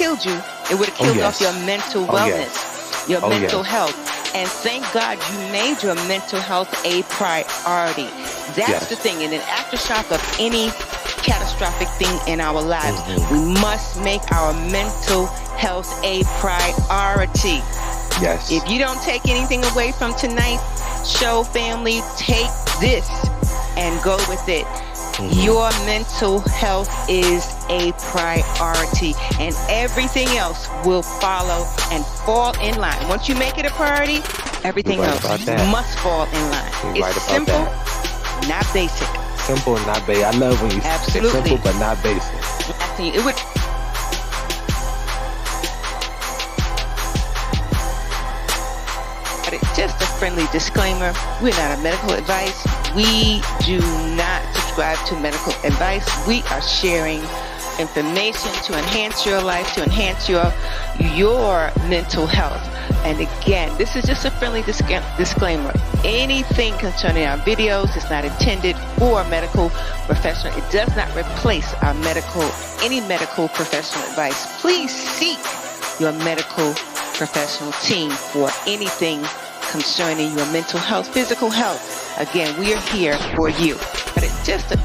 killed you. It would have killed off your mental wellness, your mental health. And thank God you made your mental health a priority. That's the thing. In an aftershock of any catastrophic thing in our lives, we must make our mental health a priority. Yes. If you don't take anything away from tonight's show, family, take this and go with it. Your mental health is a priority, and everything else will follow and fall in line. Once you make it a priority, everything else must fall in line. It's simple, not basic. Simple, not basic. I love when you say simple, but not basic. It would. Just a friendly disclaimer, we're not a medical advice. We do not subscribe to medical advice. We are sharing information to enhance your life, to enhance your mental health. And again, this is just a friendly disclaimer. Anything concerning our videos is not intended for a medical professional. It does not replace our any medical professional advice. Please seek your medical professional team for anything concerning your mental health, physical health. Again, we are here for you. But it's just a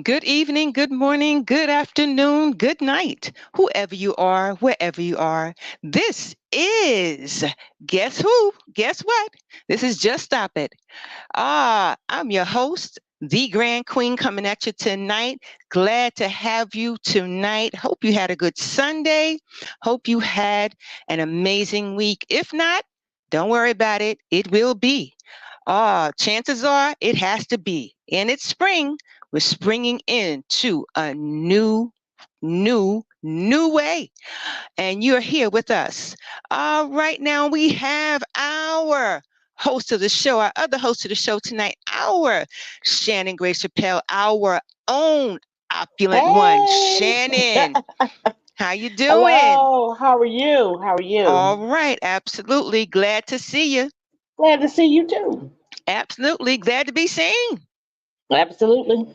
good evening, good morning, good afternoon, good night, whoever you are, wherever you are. This is, guess who? Guess what? This is Just Stop It. I'm your host, the Grand Queen, coming at you tonight. Glad to have you tonight. Hope you had a good Sunday. Hope you had an amazing week. If not, don't worry about it. It will be. Chances are it has to be. And it's spring. We're springing into a new way. And you're here with us. Right now we have our host of the show, our other host of the show tonight, our Shannon Grace Chappelle, our own opulent one, Shannon. How you doing? Hello, how are you? How are you? All right, absolutely. Glad to see you. Glad to see you too. Absolutely. Glad to be seen. Absolutely.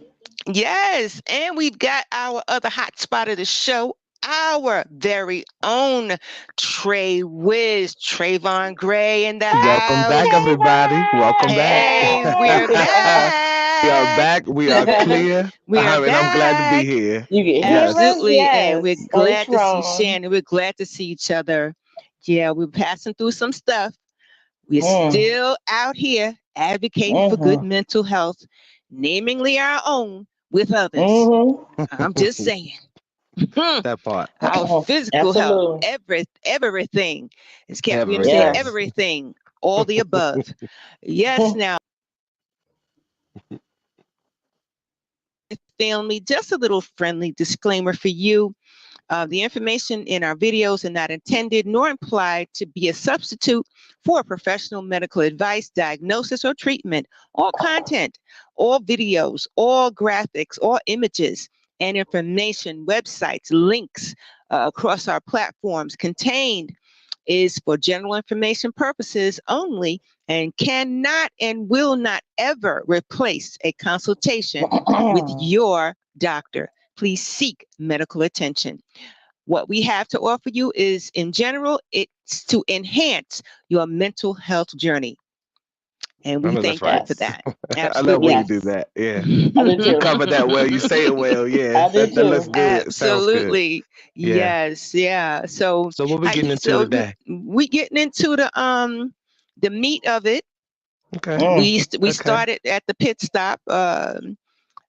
Yes. And we've got our other hot spot of the show, our very own Trayvon Gray in the house. Welcome back, everybody. Welcome back. We're back. We are back. We are clear. We are and I'm glad to be here. You get absolutely. Yes. And we're glad to see Shannon. We're glad to see each other. Yeah, we're passing through some stuff. We're still out here advocating for good mental health, namingly our own with others. I'm just saying. That part. Our physical health, everything. It's can't be saying everything, all the above. Yes, now. Family, just a little friendly disclaimer for you. The information in our videos are not intended nor implied to be a substitute for professional medical advice, diagnosis, or treatment. All content, all videos, all graphics, all images, and information, websites, links across our platforms contained is for general information purposes only and cannot and will not ever replace a consultation with your doctor. Please seek medical attention. What we have to offer you is, in general, it's to enhance your mental health journey. And we thank you for that. I love when you do that. Yeah. You cover that well. You say it well. Yeah. That looks good. Absolutely. Good. Yes. Yeah. So what we getting into today? We getting into the meat of it. Okay. We started at the pit stop.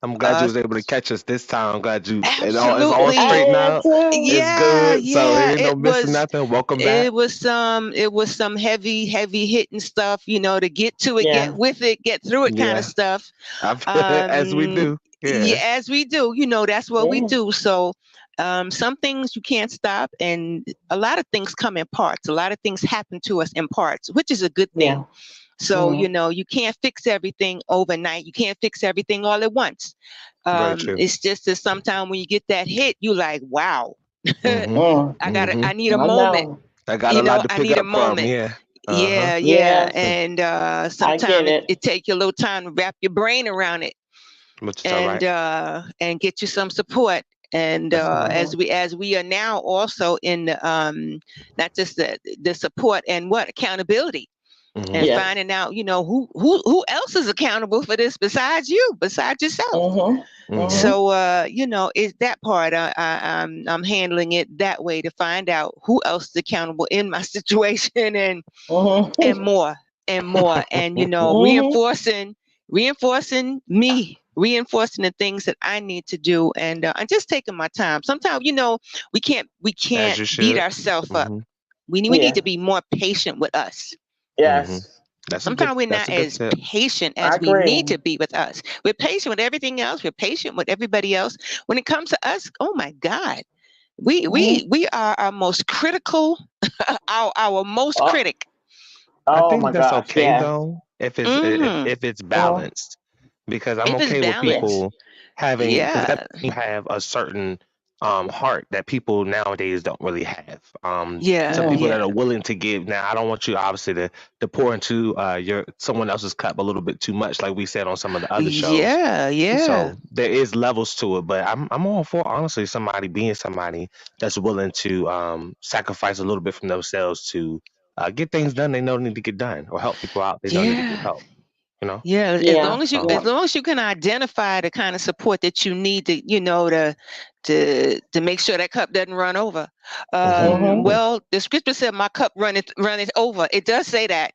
I'm glad you was able to catch us this time. I'm glad you it's all Absolutely. straightened I am out. too. It's Yeah, good. So yeah. ain't no missing nothing. Welcome back. It was some heavy hitting stuff, to get to it, Yeah. get with it, get through it kind of Yeah. stuff. As we do. Yeah, Yeah. as we do, that's what we Yeah. do. So some things you can't stop, and a lot of things come in parts. A lot of things happen to us in parts, which is a good thing. Yeah. So, you can't fix everything overnight. You can't fix everything all at once. Very true. It's just that sometimes when you get that hit, you like, wow, Mm-hmm. I need a I moment. know. I got a lot to I pick need a up from. moment. Yeah. Uh-huh. Yeah, yeah. Yes, And I get sometimes it takes you a little time to wrap your brain around it Which is all right. and get you some support. And That's all right. as we are now also in the not just the support and accountability. Mm-hmm. And Yes. finding out, who else is accountable for this besides yourself. Mm-hmm. So, is that part I'm handling it that way to find out who else is accountable in my situation and more and more and reinforcing me, reinforcing the things that I need to do, and I'm just taking my time. Sometimes, we can't As you beat should. ourselves up. Mm-hmm. We Yeah. need to be more patient with us. Mm-hmm. Yes. Sometimes we're That's not a good as tip. patient I as we agree. need to be with us. We're patient with everything else. We're patient with everybody else. When it comes to us, oh my God, we are our most critical, our most Oh, critic. I oh think my that's gosh. okay Yeah. though, hmm if it's Mhm. balanced, because I'm If it's okay with balanced, Yes. people having, because that yeah, you have a certain heart that people nowadays don't really have. Some yeah, Mm. people that yeah, are willing to give. Now, I don't want you obviously to pour into your someone else's cup a little bit too much, like we said on some of the other shows. yeah, yeah, So there is levels to it, but I'm all for honestly somebody being somebody that's willing to sacrifice a little bit from themselves to get things done they know need to get done, or help people out they know need to get yeah. help. You know. Yeah, Yeah. So Yeah. as long as you can identify the kind of support that you need to, to make sure that cup doesn't run over. Mhm. Well, the scripture said, "My cup runneth over." It does say that,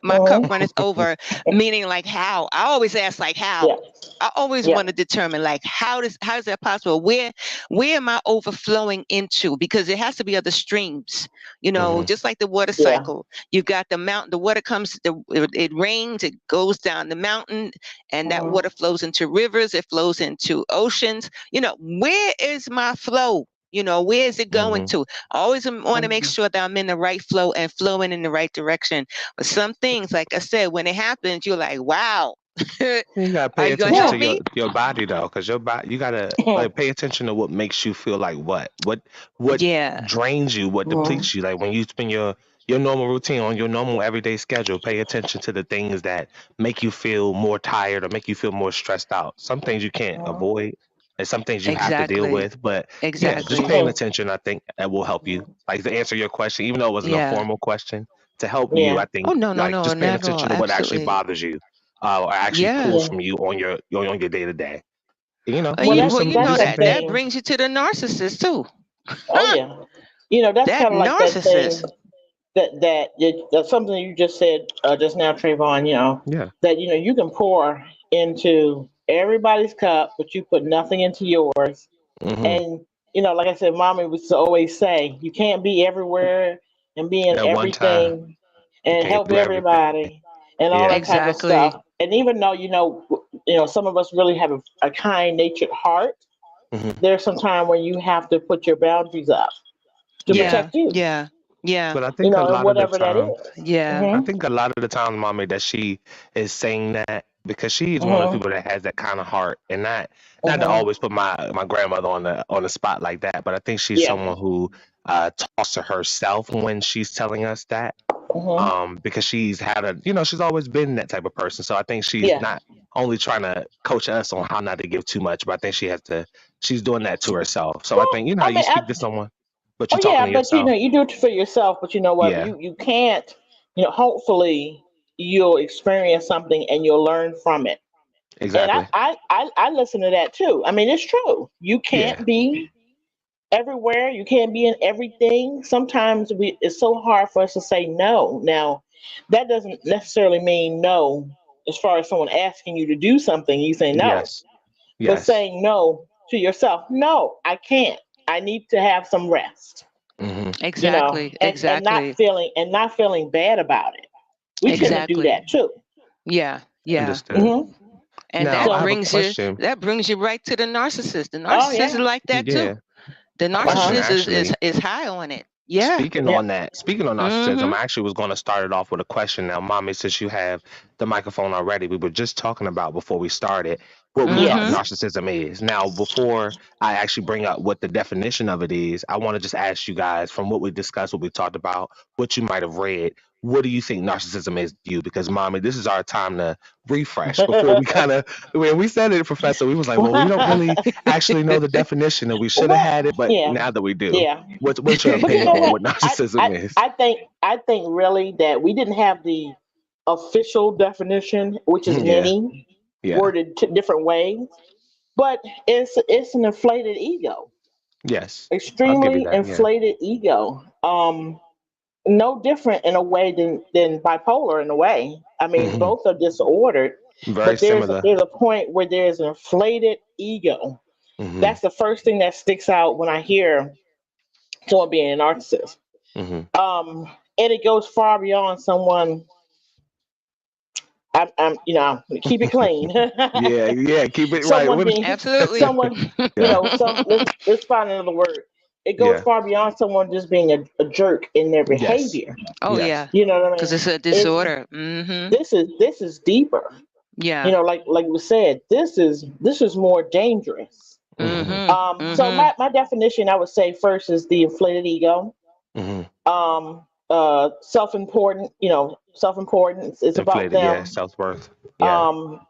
my cup Mhm. runneth over, meaning like how. I always ask like how. Yeah. I always Yeah. want to determine like how is that possible? Where am I overflowing into? Because there has to be other streams, mhm. just like the water Yeah. cycle. You've got the mountain, the water comes, it rains, it goes down the mountain, and that Mhm. water flows into rivers, it flows into oceans. Where is my flow? Where is it going Mhm. to? I always want to make Mhm. sure that I'm in the right flow and flowing in the right direction. But some things, like I said, when it happens, you're like, wow. You gotta Are pay you gonna attention help to Yeah. me? your body though, because your body you gotta like pay attention to what makes you feel like what Yeah. drains you, what Mhm. depletes you. Like when you spend your normal routine on your normal everyday schedule, pay attention to the things that make you feel more tired or make you feel more stressed out. Some things you can't Mhm. avoid, and some things you have to deal Exactly. with. But yeah, just Exactly. paying Mhm. attention, I think that will help you. Like to answer your question, even though it wasn't a Yeah. formal question, to help you, Yeah. I Oh think no, no, like no, just paying not at all. attention to what actually Absolutely. bothers you or actually Yeah. pulls Yeah. from you on your day to day. You know, Well, do that's some that's that That thing. brings you to the narcissist too. Oh yeah. That's That kind of like that narcissist. thing that's something you just said just now, Trayvon. yeah. That you can pour into everybody's cup, but you put nothing into yours. Hmm. And like I said, Mommy would always say, you can't be everywhere and be in At one time, everything you and can't help do everything. everybody and all Yeah. that type of Exactly. stuff. And even though some of us really have a kind-natured heart, Hmm. there's some time when you have to put your boundaries up to Yeah. Yeah. protect you. Yeah. Yeah. But I think a And lot of the whatever that time, is. Yeah. I Mhm. think a lot of the time, mommy, that she is saying that because she is one of the Mhm. people that has that kind of heart, and not to Mhm. always put my grandmother on the spot like that, but I think she's Yeah. someone who talks to herself when she's telling us that. Mhm. Because she's had she's always been that type of person. So I think she's Yeah. not only trying to coach us on how not to give too much, but I think she's doing that to herself. So I Well, think, how I you mean, speak to someone, but oh you're talking yeah, to but yourself. you do it for yourself. But you know what? Yeah, You can't. Hopefully you'll experience something and you'll learn from it. And I exactly. I I, I listen to that too. I mean, it's true. You Yeah. can't be everywhere. You can't be in everything. Sometimes it's so hard for us to say no. Now, that doesn't necessarily mean no. As far as someone asking you to do something, you say no. Yes. But Yes. saying no to yourself, no, I can't. I need to have some rest. Hmm. Exactly. And Exactly. not feeling bad about it. We shouldn't do Exactly. that too. Yeah. Yeah. Understood. Hmm. And Now I So, have a question. that brings you right to the narcissist. The oh narcissist is yeah, like that Yeah. too. The uh-huh. Question narcissist actually. is high on it. Yeah. Speaking Yeah. on that, speaking on narcissism, Mm-hmm. I actually was going to start it off with a question. Now, Mommy, since you have the microphone already, we were just talking about before we started what we thought Mm-hmm. Yes. narcissism is. Now, before I actually bring up what the definition of it is, I want to just ask you guys from what we discussed, what we talked about, what you might have read. What do you think narcissism is to you? Because, Mommy, this is our time to refresh before we kind of, when we said it, Professor, we was like, well, we don't really actually know the definition and we should have Well, had it, but yeah, now that we do. yeah. What's your But you opinion know on what? what narcissism is? I think really that we didn't have the official definition, which is Yeah, many, yeah, worded different ways. But it's an inflated ego, yes. I'll give you extremely that. Yeah. inflated ego. No different in a way than bipolar in a way. I mean, Hmm. both are disordered, Very but similar. there's a point where there's an inflated ego. Hmm. That's the first thing that sticks out when I hear someone being a narcissist. Hmm. And it goes far beyond someone. I'm keep it clean. Yeah, yeah. Keep it right. Someone being Absolutely. someone, Yeah, let's find another word. It goes yeah. far beyond someone just being a jerk in their Yes, behavior. Oh yes. yeah. You know what I Because mean? it's a It's disorder. Mm-hmm. this is deeper. Yeah. Like we said, this is more dangerous. Hmm. Mm-hmm. So Mm-hmm. my definition, I would say first is the inflated ego. Hmm. Self-important, self-importance is about Inflated. Yeah, them. self-worth. Yeah. Um,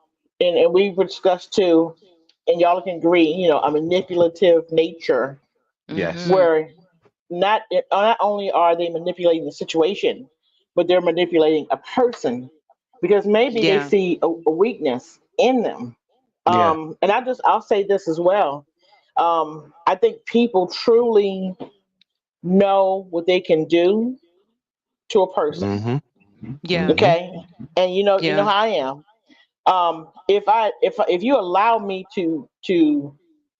and we discussed too, and y'all can agree, a manipulative nature Yes. Mm-hmm. where not only are they manipulating the situation, but they're manipulating a person because maybe they Yeah. see a weakness in them. Yeah. And I'll say this as well. I think people truly know what they can do to a person. Hmm. Yeah. Hmm. Okay, and you know Yeah. how I am. If you allow me to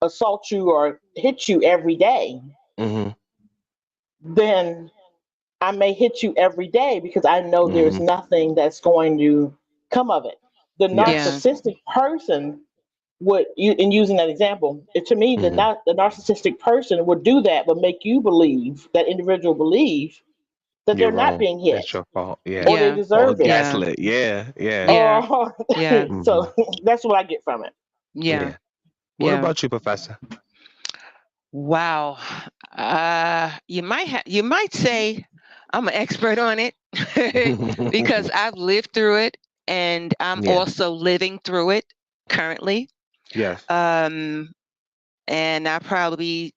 assault you or hit you every day, Hmm. then I may hit you every day because I know there's Hmm. nothing that's going to come of it. The Yeah. Yes. narcissistic person would, in using that example, to me, Hmm. the narcissistic person would do that, but make you believe, that individual believe, that You're they're not wrong. being It's hit your fault. Yeah. or they Yeah. Or deserve it. Yeah. gaslit. Yeah. Yeah. Yeah. Or Yeah. Hmm. so that's what I get from it. Yeah. Yeah. What Yeah. about you, Professor? Wow. You might say I'm an expert on it because I've lived through it and I'm Yeah. also living through it currently. Yes. Um, and I probably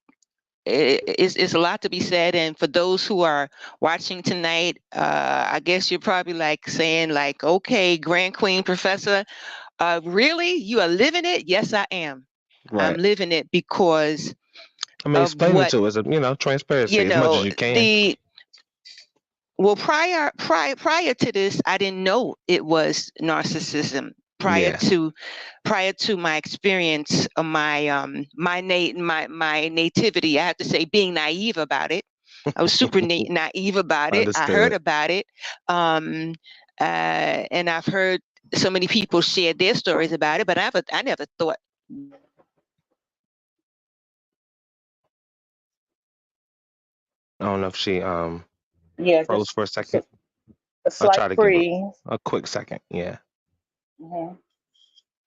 it's a lot to be said. And for those who are watching tonight, I guess you're probably like saying like, okay, Grand Queen Professor, really? You are living it? Yes, I am. I'm Right. living it because I mean, of explain it what, to us, transparency as much as you can. the well, prior to this, I didn't know it was narcissism. Prior Yeah. to my experience of my nativity, I have to say, being naive about it. I was super naive about it. I heard Understood. about it, and I've heard so many people share their stories about it, but I never thought. I don't know if she Yeah, froze just for a second. a I'll try slight to give her freeze. a quick second. Yeah. Mhm.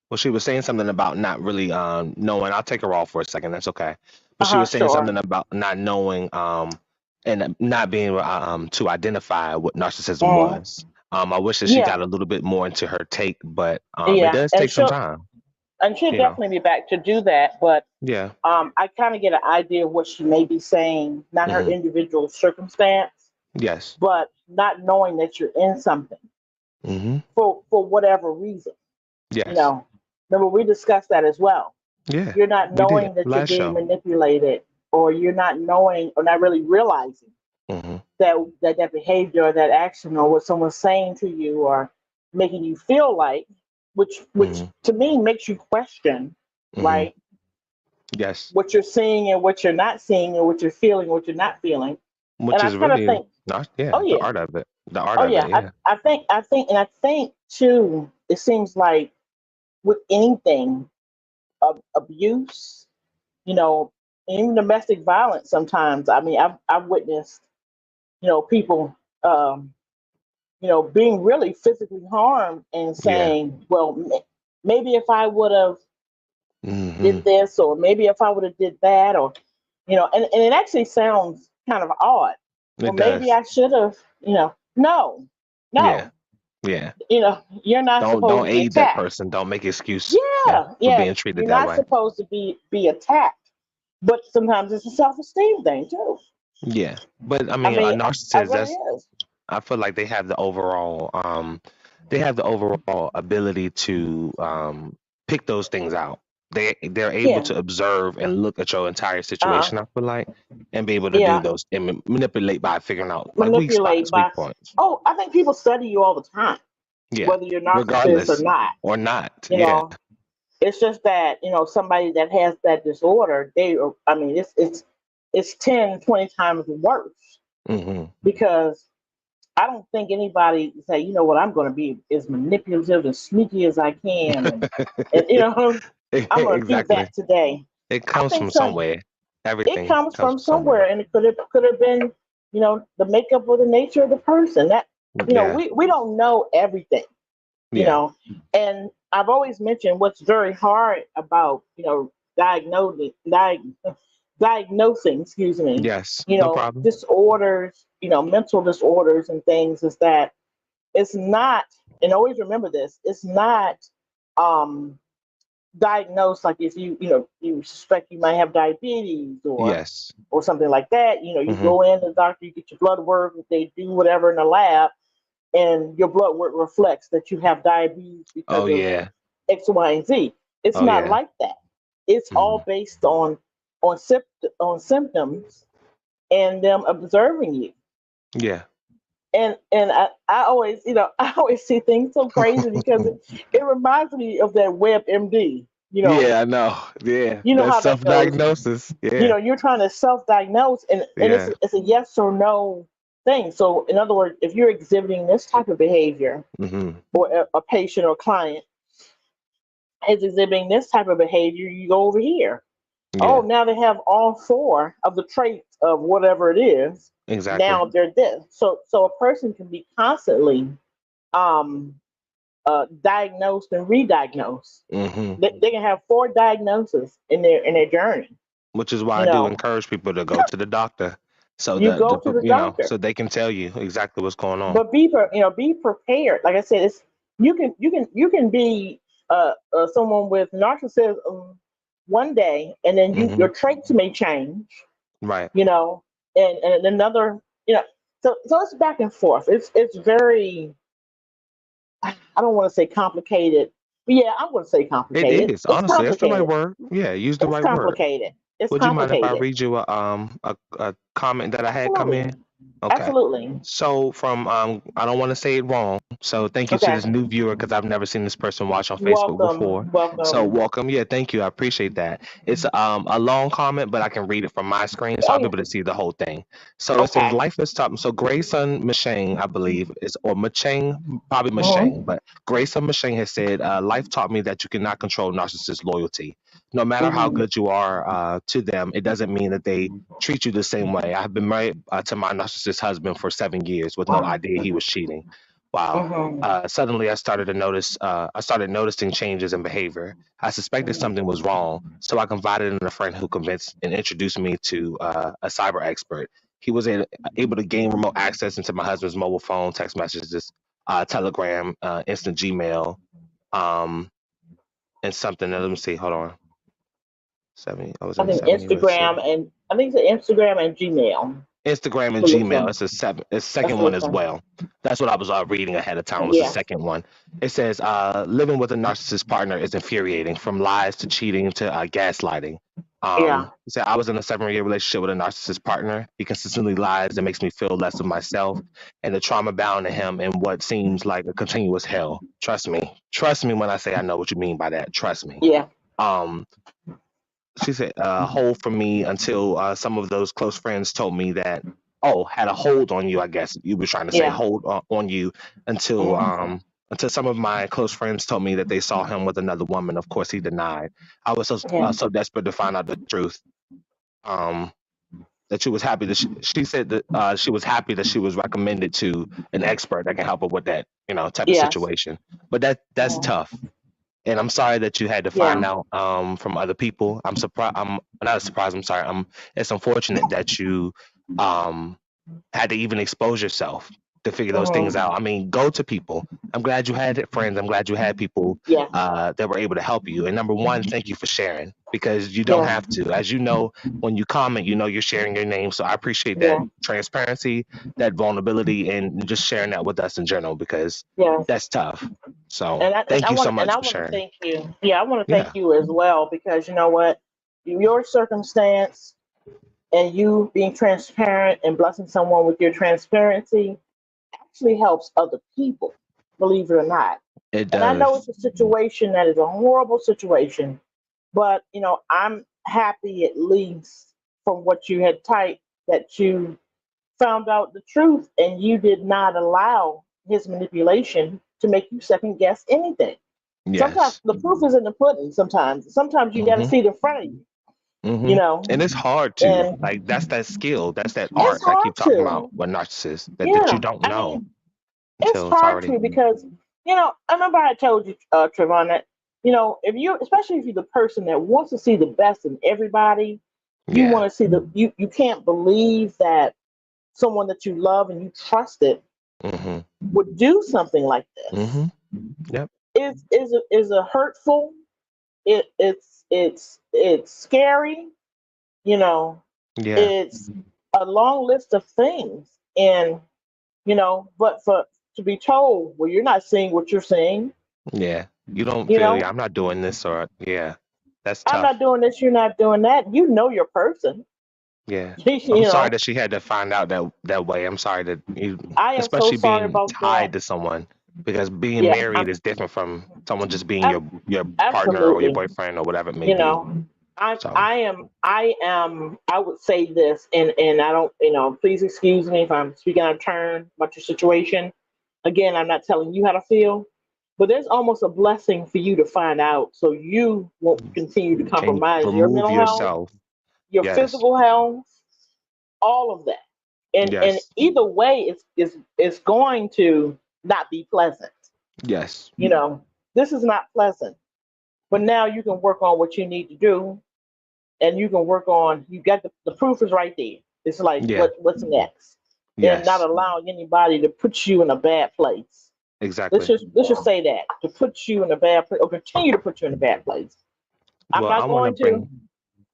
Well, she was saying something about not really knowing. I'll take her off for a second. That's okay. But she Uh-huh, was saying sure. something about not knowing and not being able to identify what narcissism Mm, was. I wish that she yeah, got a little bit more into her take, but it yeah, does take some time. and she'll You know. definitely be back to do that. But Yeah. I kind of get an idea of what she may be saying, not her Hmm. individual circumstance, Yes. but not knowing that you're in something Hmm. for whatever reason. You Yes. know, remember we discussed that as well. Yeah. You're not We did knowing that you're last being show. manipulated, or you're not knowing or not really realizing Hmm. that behavior or that action or what someone's saying to you or making you feel like, which Hmm. to me makes you question, Hmm. right? Yes. What you're seeing and what you're not seeing and what you're feeling, what you're not feeling. And Which I is kind of really think, not, yeah, oh the yeah, art of it. The art oh of yeah. it, I, yeah. I think too, it seems like with anything, abuse, you know, even domestic violence sometimes. I mean, I've witnessed, people, being really physically harmed and Yeah. saying, well, maybe if I would have Hmm. did this, or maybe if I would have did that, or, and it actually sounds kind of odd. Well, It maybe does. I should have, no, Yeah. no, Yeah. you're not supposed Don't to be aid that attacked. person. Don't make excuse, yeah, Yeah, for yeah, being treated you're that not way. supposed to be attacked, but sometimes it's a self-esteem thing too. Yeah. But I I mean, a mean, it narcissist, really that's, is. I feel like they have the overall ability to pick those things out. They're able Yeah. to observe and look at your entire Uh, situation, I feel like, and be able to do yeah. those and manipulate by figuring out like weak Manipulate spots, weak by. points. Oh, I think people study you all the time, Yeah. whether you're narcissist or Regardless not. or not. You Yeah. know, it's just that somebody that has that disorder, I mean, it's 10, 20 times worse Hmm. because I don't think anybody say, you know what, I'm going to be as manipulative and sneaky as I can, and I'm going to do Exactly. that today. It I comes think from so. somewhere. It Everything comes comes from from somewhere. somewhere, and it could have been, the makeup or the nature of the person. That Yeah. we don't know everything, you Yeah. know. And I've always mentioned what's very hard about diagnosing diagnosing, excuse me, Yes. No problem. disorders, mental disorders and things is that it's not, and always remember this, it's not um diagnosed like if you suspect you might have diabetes Yes. or something like that. You Hmm. go in to the doctor, you get your blood work, they do whatever in the lab, and your blood work reflects that you have diabetes Oh because of yeah. X, Y, and Z. It's Oh not yeah. like that. It's Hmm. all based on symptoms and them observing you. Yeah. And I always, I always see things so crazy because it reminds me of that WebMD. Yeah, I know. Yeah. You know That's how that goes. self-diagnosis. Yeah. You're trying to self-diagnose, and it's Yeah. it's a yes or no thing. So in other words, if you're exhibiting this type of behavior, Hmm. or a patient or client is exhibiting this type of behavior, you go over here. Oh, Yeah. now they have all four of the traits of whatever it is. Exactly. Now they're this. So a person can be constantly um, diagnosed and re-diagnosed. Hmm. They can have four diagnoses in their journey. Which is why You I do know, encourage people to go to the doctor, so you that go to the doctor, so they can tell you exactly what's going on. but be prepared. Like I said, you can be someone with narcissism one day, and then Hmm. your traits may change. Right. You know, and another. So it's back and forth. It's very, I don't want to say complicated, but yeah, I'm going to say It complicated. is, It's honestly, that's the right complicated. word. Yeah, use the It's right word. complicated. It's Would you mind if I complicated. read you a comment that I had come Absolutely. in? Okay. Absolutely. So from I don't want to say it wrong. So thank you to Okay. this new viewer because I've never seen this person watch on Facebook before. Welcome. So Welcome. welcome. Yeah, thank you. I appreciate that. It's a long comment, but I can read it from my screen, so Oh I'll be yeah. able to see the whole thing. So it says Okay. life is tough. So Grayson Machang, I believe, is or Machang, probably Machang, Mm-hmm. but Grayson Machang has said, life taught me that you cannot control narcissist loyalty. No matter how Mm-hmm. good you are to them, it doesn't mean that they treat you the same way. I've been married to my narcissist husband for 7 years with no idea he was cheating. Wow. Mm-hmm. Suddenly, I started to notice. I started noticing changes in behavior. I suspected something was wrong, so I confided in a friend who convinced and introduced me to a cyber expert. He was able to gain remote access into my husband's mobile phone, text messages, Telegram, instant Gmail, um, and something. Let me see. Hold on. 70. I was I in think 70. Let's see. Instagram and I think it's Instagram and Gmail. Instagram and For your Gmail. son. It's a seven. It's That's second for one your as son. well. That's what I was reading ahead of time. Was the Yeah. second one. It says living with a narcissist partner is infuriating, from lies to cheating to gaslighting. Yeah. He said, I was in a 7-year relationship with a narcissist partner. He consistently lies and makes me feel less of myself and the trauma bound to him in what seems like a continuous hell. Trust me. Trust me when I say I know what you mean by that. Trust me. Yeah. Um, she said, hold for me until some of those close friends told me that, had a hold on you, I guess you were trying to say, Yeah. hold on you until some of my close friends told me that they saw him with another woman. Of course, he denied. I was Yeah. so desperate to find out the truth. Um, that she was happy that she said that she was happy that she was recommended to an expert that can help her with that, type of Yes. situation. But that's Mhm. tough. And I'm sorry that you had to Yeah. find out from other people. I'm surprised. I'm not surprised. I'm sorry. It's unfortunate that you um, had to even expose yourself to figure those things Mhm. out. I mean, go to people. I'm glad you had friends. I'm glad you had people Yes. that were able to help you. And number one, thank you for sharing because you don't Yeah. have to. As you know, when you comment, you're sharing your name. So I appreciate that Yeah. transparency, that vulnerability, and just sharing that with us in general because Yes. that's tough. So And thank I you so want much I for want to sharing. thank you. Yeah, I want to thank Yeah. you as well because you know what, your circumstance and you being transparent and blessing someone with your transparency actually helps other people. Believe it or not. It And I know does. it's a situation that is a horrible situation, but I'm happy at least from what you had typed that you found out the truth and you did not allow his manipulation to make you second guess anything. Sometimes Yes. the proof is in the pudding. Sometimes you got to Hmm. see it in front of you, Hmm. you know, And it's hard to and like that's that skill, that's that it's art I keep hard talking to. about with narcissists that you Yeah, don't I know mean, it's until it's hard already. to because I remember I told you, Trevon, that if you, especially if you're the person that wants to see the best in everybody, you Yeah. want to see you can't believe that someone that you love and you trusted Hmm. would do something like this. Hmm. Yep. Is a hurtful. It's scary. You know, Yeah. it's a long list of things, and but for to be told, well, you're not seeing what you're seeing. Yeah. You don't You feel, yeah, know, I'm not doing this or yeah. That's I'm not tough. doing this. You're not doing that. You know your person. Yeah. I'm you sorry know, that she had to find out that way. I'm sorry that you, I am so especially sorry being about that. tied to someone, because being Yeah, married is different from someone just being I'm your partner or your absolutely. boyfriend or whatever it may You be. know, I So, I am I am I would say this, and I don't, please excuse me if I'm speaking out of turn about your situation. Again, I'm not telling you how to feel, but there's almost a blessing for you to find out so you won't continue to can you compromise your remove mental health, yourself? your Yes. physical health, all of that. And Yes. either way, it's going to not be pleasant. Yes. You know, this is not pleasant. But now you can work on what you need to do, and you can work on. You got the proof is right there. It's like Yeah. what's next, and not Yes. allowing anybody to put you in a bad place. Let's Exactly. just let's just say that to put you in a bad place or continue to put you in a bad place. I'm Well, I not want to going to, bring.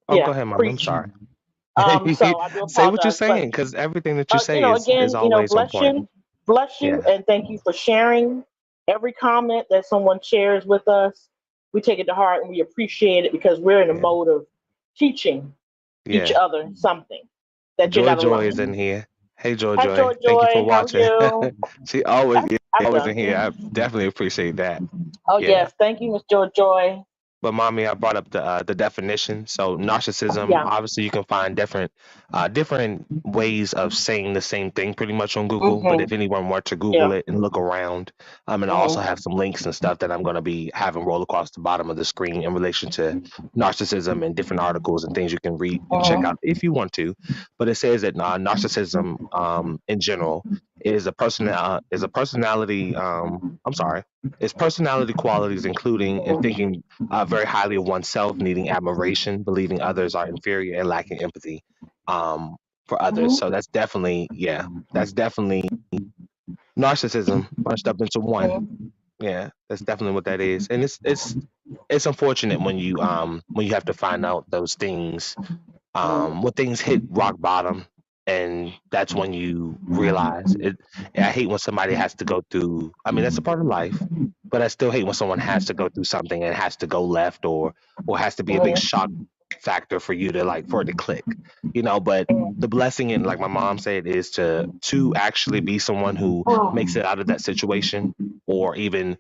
Oh, go yeah, ahead, mom. I'm preach. sorry. So I do Say what you're apologize, but saying, because everything that you say is again, always on point. bless you, Yeah. and thank you for sharing every comment that someone shares with us. We take it to heart and we appreciate it because we're in a Yeah. mode of teaching each Yeah. other something that you're Joy not Joy is alone. in here. Hey, Joy Hi, Joy. Joy Thank you for Joy. How are watching. you? She always yeah, I'm always in done. here. I definitely appreciate that. Oh Yeah. yes, thank you, Miss Joy Joy. But mommy, I brought up the definition. So narcissism, Yeah. obviously, you can find different ways of saying the same thing pretty much on Google. But if Mhm. anyone were to Google Yeah. it and look around, and I also Mhm. have some links and stuff that I'm going to be having roll across the bottom of the screen in relation to narcissism and different articles and things you can read and check out Mhm. if you want to. But it says that narcissism, in general, is a personality. I'm sorry. It's personality qualities, including and Mhm. thinking very highly of oneself, needing admiration, believing others are inferior, and lacking empathy um, for others. So Mhm. that's definitely, yeah, that's definitely narcissism bunched up into one. Mhm. Yeah, that's definitely what that is, and it's unfortunate when you have to find out those things Mhm. when things hit rock bottom, and that's when you realize it. And I hate when somebody has to go through. I mean, that's a part of life, but I still hate when someone has to go through something and has to go left or has to be a big Mhm. shock factor for you to like for it to click, you know. But the blessing, and like my mom said, is to actually be someone who makes it out of that situation, or even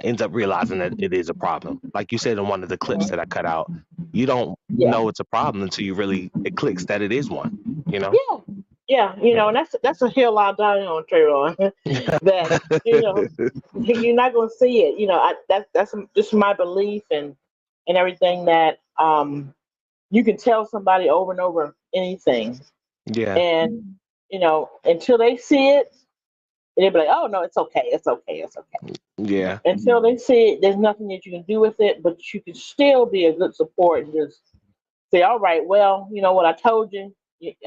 ends up realizing that it is a problem. Like you said in one of the clips that I cut out, you don't Yeah. know it's a problem until you really it clicks that it is one. You know. Yeah. Yeah, you know, and that's a hill I'll die on, Trayvon. That, you know, you're not going to see it. You know, that's just my belief, and everything, that you can tell somebody over and over anything, Yeah. and you know, until they see it, they'll be like, oh no, it's okay, it's okay, it's okay. Yeah. Until they see it, there's nothing that you can do with it, but you can still be a good support and just say, all right, well, you know what, I told you,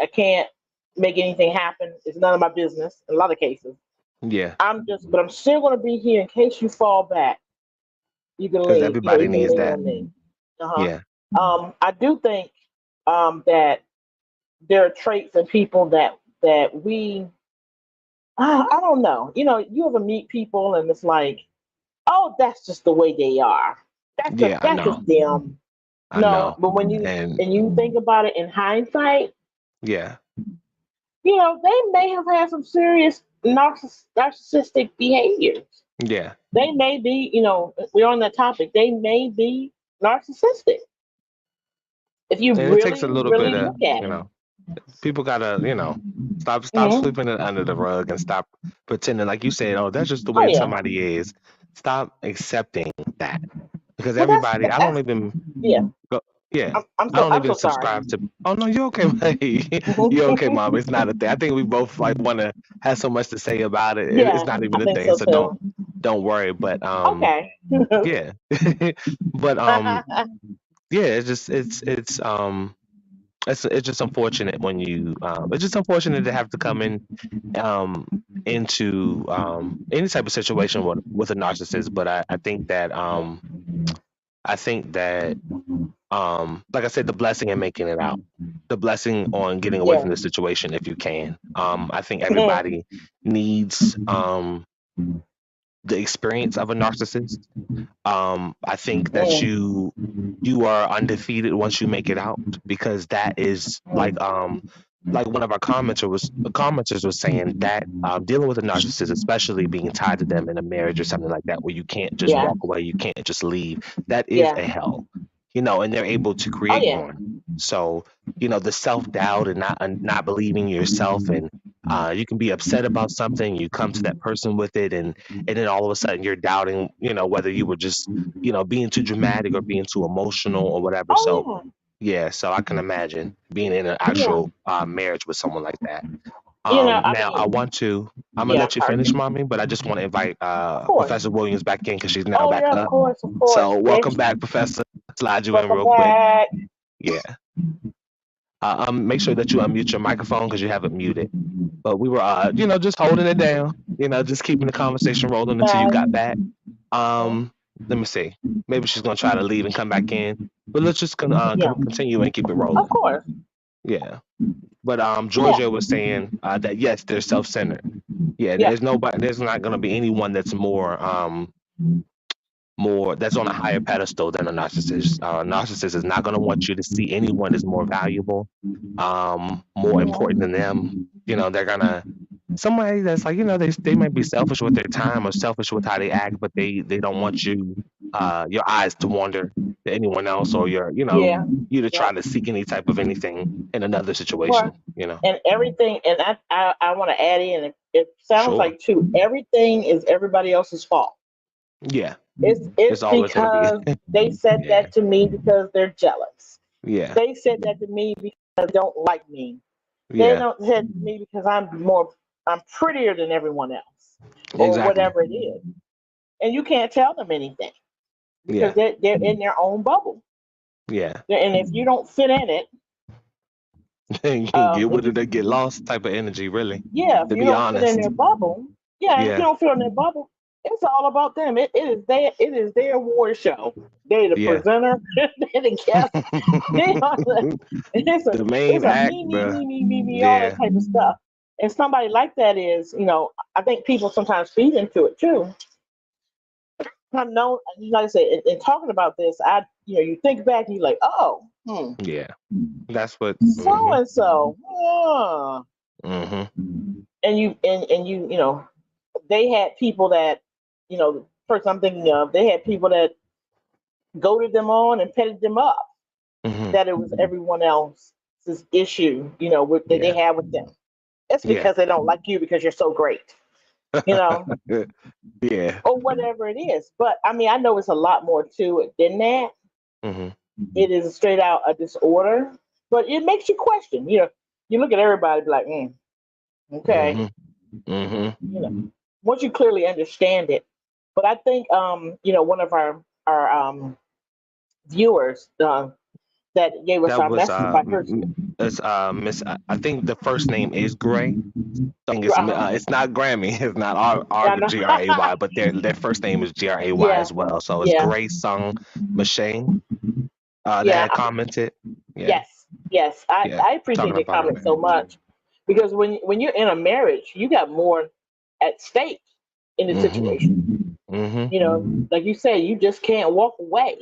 I can't make anything happen. It's none of my business in a lot of cases. Yeah. But I'm still going to be here in case you fall back. You can Because lean, everybody you can needs lean that. on me. Uh-huh. Yeah. I do think that there are traits in people that we, I don't know. You know, you ever meet people and it's like, oh, that's just the way they are. Yeah, I That's know. just them. I No, know. but when you think about it in hindsight, Yeah. you know, they may have had some serious narcissistic behaviors. Yeah. They may be, you know, we're on that topic. They may be narcissistic if you And it takes a really, little bit really of, look at you it. know, people gotta, stop Hmm. sweeping it under the rug and stop pretending like you said, oh, that's just the Oh way yeah. somebody is. Stop accepting that. Because Well, everybody, I don't even yeah. go, yeah. I I'm don't so even sorry. subscribe to. Oh no, you're okay. You're okay, mom. It's not a thing. I think we both like want to have so much to say about it. It's Yeah, not even I a think thing. so So too. don't worry. But Okay. yeah. But yeah. It's just unfortunate when you it's just unfortunate to have to come um into any type of situation with a narcissist. But I think that like I said, the blessing in making it out, the blessing on getting away Yeah. from the situation if you can. I think everybody needs the experience of a narcissist. I think that you are undefeated once you make it out, because that is like one of our commenters was saying that dealing with a narcissist, especially being tied to them in a marriage or something like that, where you can't just Yeah. walk away, you can't just leave, that is Yeah. a hell, and they're able to Oh create yeah. one. So the self-doubt and not believing in yourself, and you can be upset about something, you come to that person with it, and then all of a sudden you're doubting whether you were just being too dramatic or being too emotional or whatever. So Oh yeah, so I can imagine being in an yeah. Yeah. actual marriage with someone like that. You know, I Now mean, I'm gonna yeah, let you pardon finish, me. mommy, but I just want to invite Of course. Professor Williams back in because she's now Oh back yeah, of up. course, of course. So Yes. welcome back, Professor. Slide you in Welcome real quick. back. Yeah. Make sure that you unmute your microphone because you have it muted. But we were, just holding it down, just keeping the conversation rolling until you got back. Let me see. Maybe she's gonna try to leave and come back in. But let's just Yeah. continue and keep it Of rolling. course. Yeah. But Yeah. Georgia was saying that yes, they're self-centered. Yeah, Yeah. there's not gonna be anyone that's more that's on a higher pedestal than a narcissist. A narcissist is not gonna want you to see anyone as more valuable, more important than them. They're gonna somebody that's like they might be selfish with their time or selfish with how they act, but they don't want your eyes to wander to anyone else, or Yeah. you to Yeah. try to seek any type of anything in another Well, situation. and everything, and I want to add in. It sounds Sure. like too. Everything is everybody else's fault. Yeah. It's It's always gonna be. because they said Yeah. that to me because they're jealous. Yeah. They said that to me because they don't like me. They Yeah. don't said to me because I'm prettier than everyone else, or Exactly. whatever it is. And you can't tell them anything because Yeah. they're in their own bubble. Yeah. And if you don't fit in it, You can get if with it you or get lost type of energy, really. yeah, if To you be don't fit in honest. their bubble, yeah, if you Yeah. don't fit in their bubble, it's all about them. It is their award show. They're the Yeah. presenter, they're the guest. They are The main it's a act, me, me, the me, me, me, me, all that yeah. type of stuff. And somebody like that is, I think people sometimes feed into it too. I've known, like I said, in talking about this, you think back and you're like, oh, Yeah, that's what. So and so. Mm-hmm. And you know, they had people that, you know, first I'm thinking of, they had people that goaded them on and petted them up, Mm-hmm. that it was everyone else's issue, you know, that they Yeah. had with them. It's Yeah. because they don't like you because you're so great, you know, Yeah. or whatever it is. But I mean, I know it's a lot more to it than that. Mm-hmm. It is straight out a disorder, but it makes you question. You know, you look at everybody be like, okay, Mm-hmm. Mm-hmm. you know, once you clearly understand it. But I think, you know, one of our viewers that gave us That our was message by her. it's Miss. I think the first name is Gray. I think it's not Grammy. It's not I know. Gray, but their first name is Gray Yeah, as well. So it's yeah, Gray Sung Machine. That yeah. had commented. Yeah. Yes, yes. I Yeah. I appreciate Talking the about a comment so marriage. much, because when you're in a marriage, you got more at stake in the situation. Mm-hmm. Mm-hmm. You know, like you say, you just can't walk away.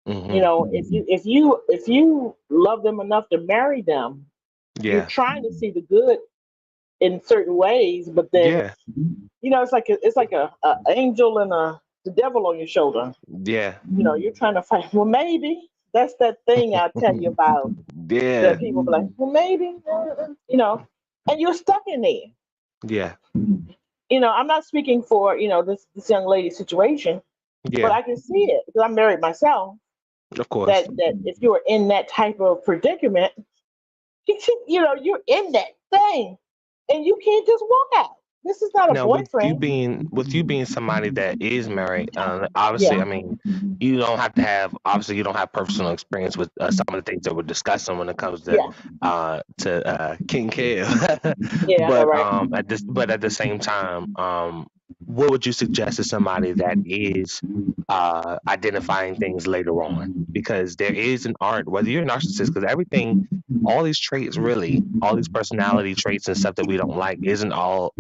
You Mm-hmm. know, if you love them enough to marry them, you're Yeah. trying to see the good in certain ways, but then, Yeah. you know, it's like a angel and the devil on your shoulder. Yeah. You know, you're trying to fight. Well, maybe that's that thing I tell you about, Yeah. that people be like, well, maybe, you know, and you're stuck in there. Yeah. You know, I'm not speaking for, you know, this young lady situation, but Yeah. I can see it because I'm married myself. Of course. That if you're in that type of predicament, you know, you're in that thing, and you can't just walk out. This is not a Now, boyfriend. with you being somebody that is married, obviously, Yeah, I mean, you don't have to have obviously you don't have personal experience with some of the things that we're discussing when it comes yeah, to King Kev, yeah. I know, right? but at the same time, what would you suggest to somebody that is identifying things later on? Because there is an art, whether you're a narcissist, because everything, all these traits, really, all these personality traits and stuff that we don't like, isn't all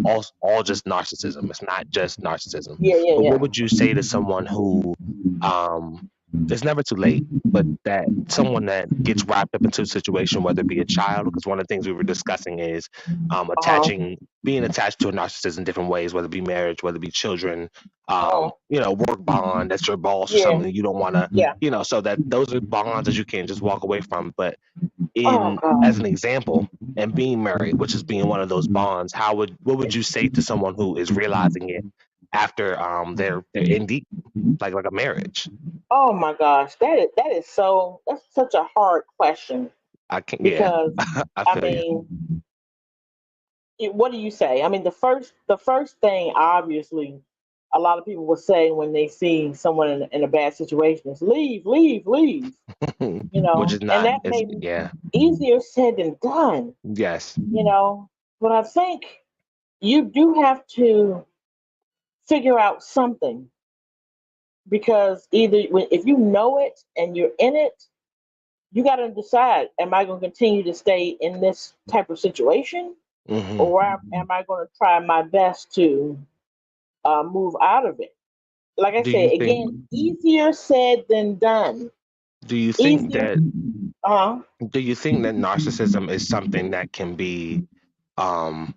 just narcissism. It's not just narcissism. Yeah, yeah, But what yeah. would you say to someone who, um, it's never too late, but that someone that gets wrapped up into a situation, whether it be a child, because one of the things we were discussing is Uh-huh. being attached to a narcissist in different ways, whether it be marriage, whether it be children, Uh-huh. work bond, that's your boss or Yeah, something that you don't want to, yeah. so that those are bonds that you can't just walk away from. But Oh in as an God. example, and being married, which is being one of those bonds, what would you say to someone who is realizing it after they're in deep, like a marriage? Oh my gosh. That's such a hard question, I can't. Yeah, because I I feel you. mean, what do you say? I mean, the first thing, obviously, a lot of people will say when they see someone in a bad situation is leave, leave, leave. You Which know, is and not. that It's may be yeah. easier said than done. Yes. You know, but I think you do have to figure out something, because if you know it and you're in it, you got to decide: am I going to continue to stay in this type of situation, Hmm. or am I going to try my best to move out of it? Like I Do you said, think? again, easier said than done. Do you think Easier. that? Uh, Do you think that narcissism is something that can be um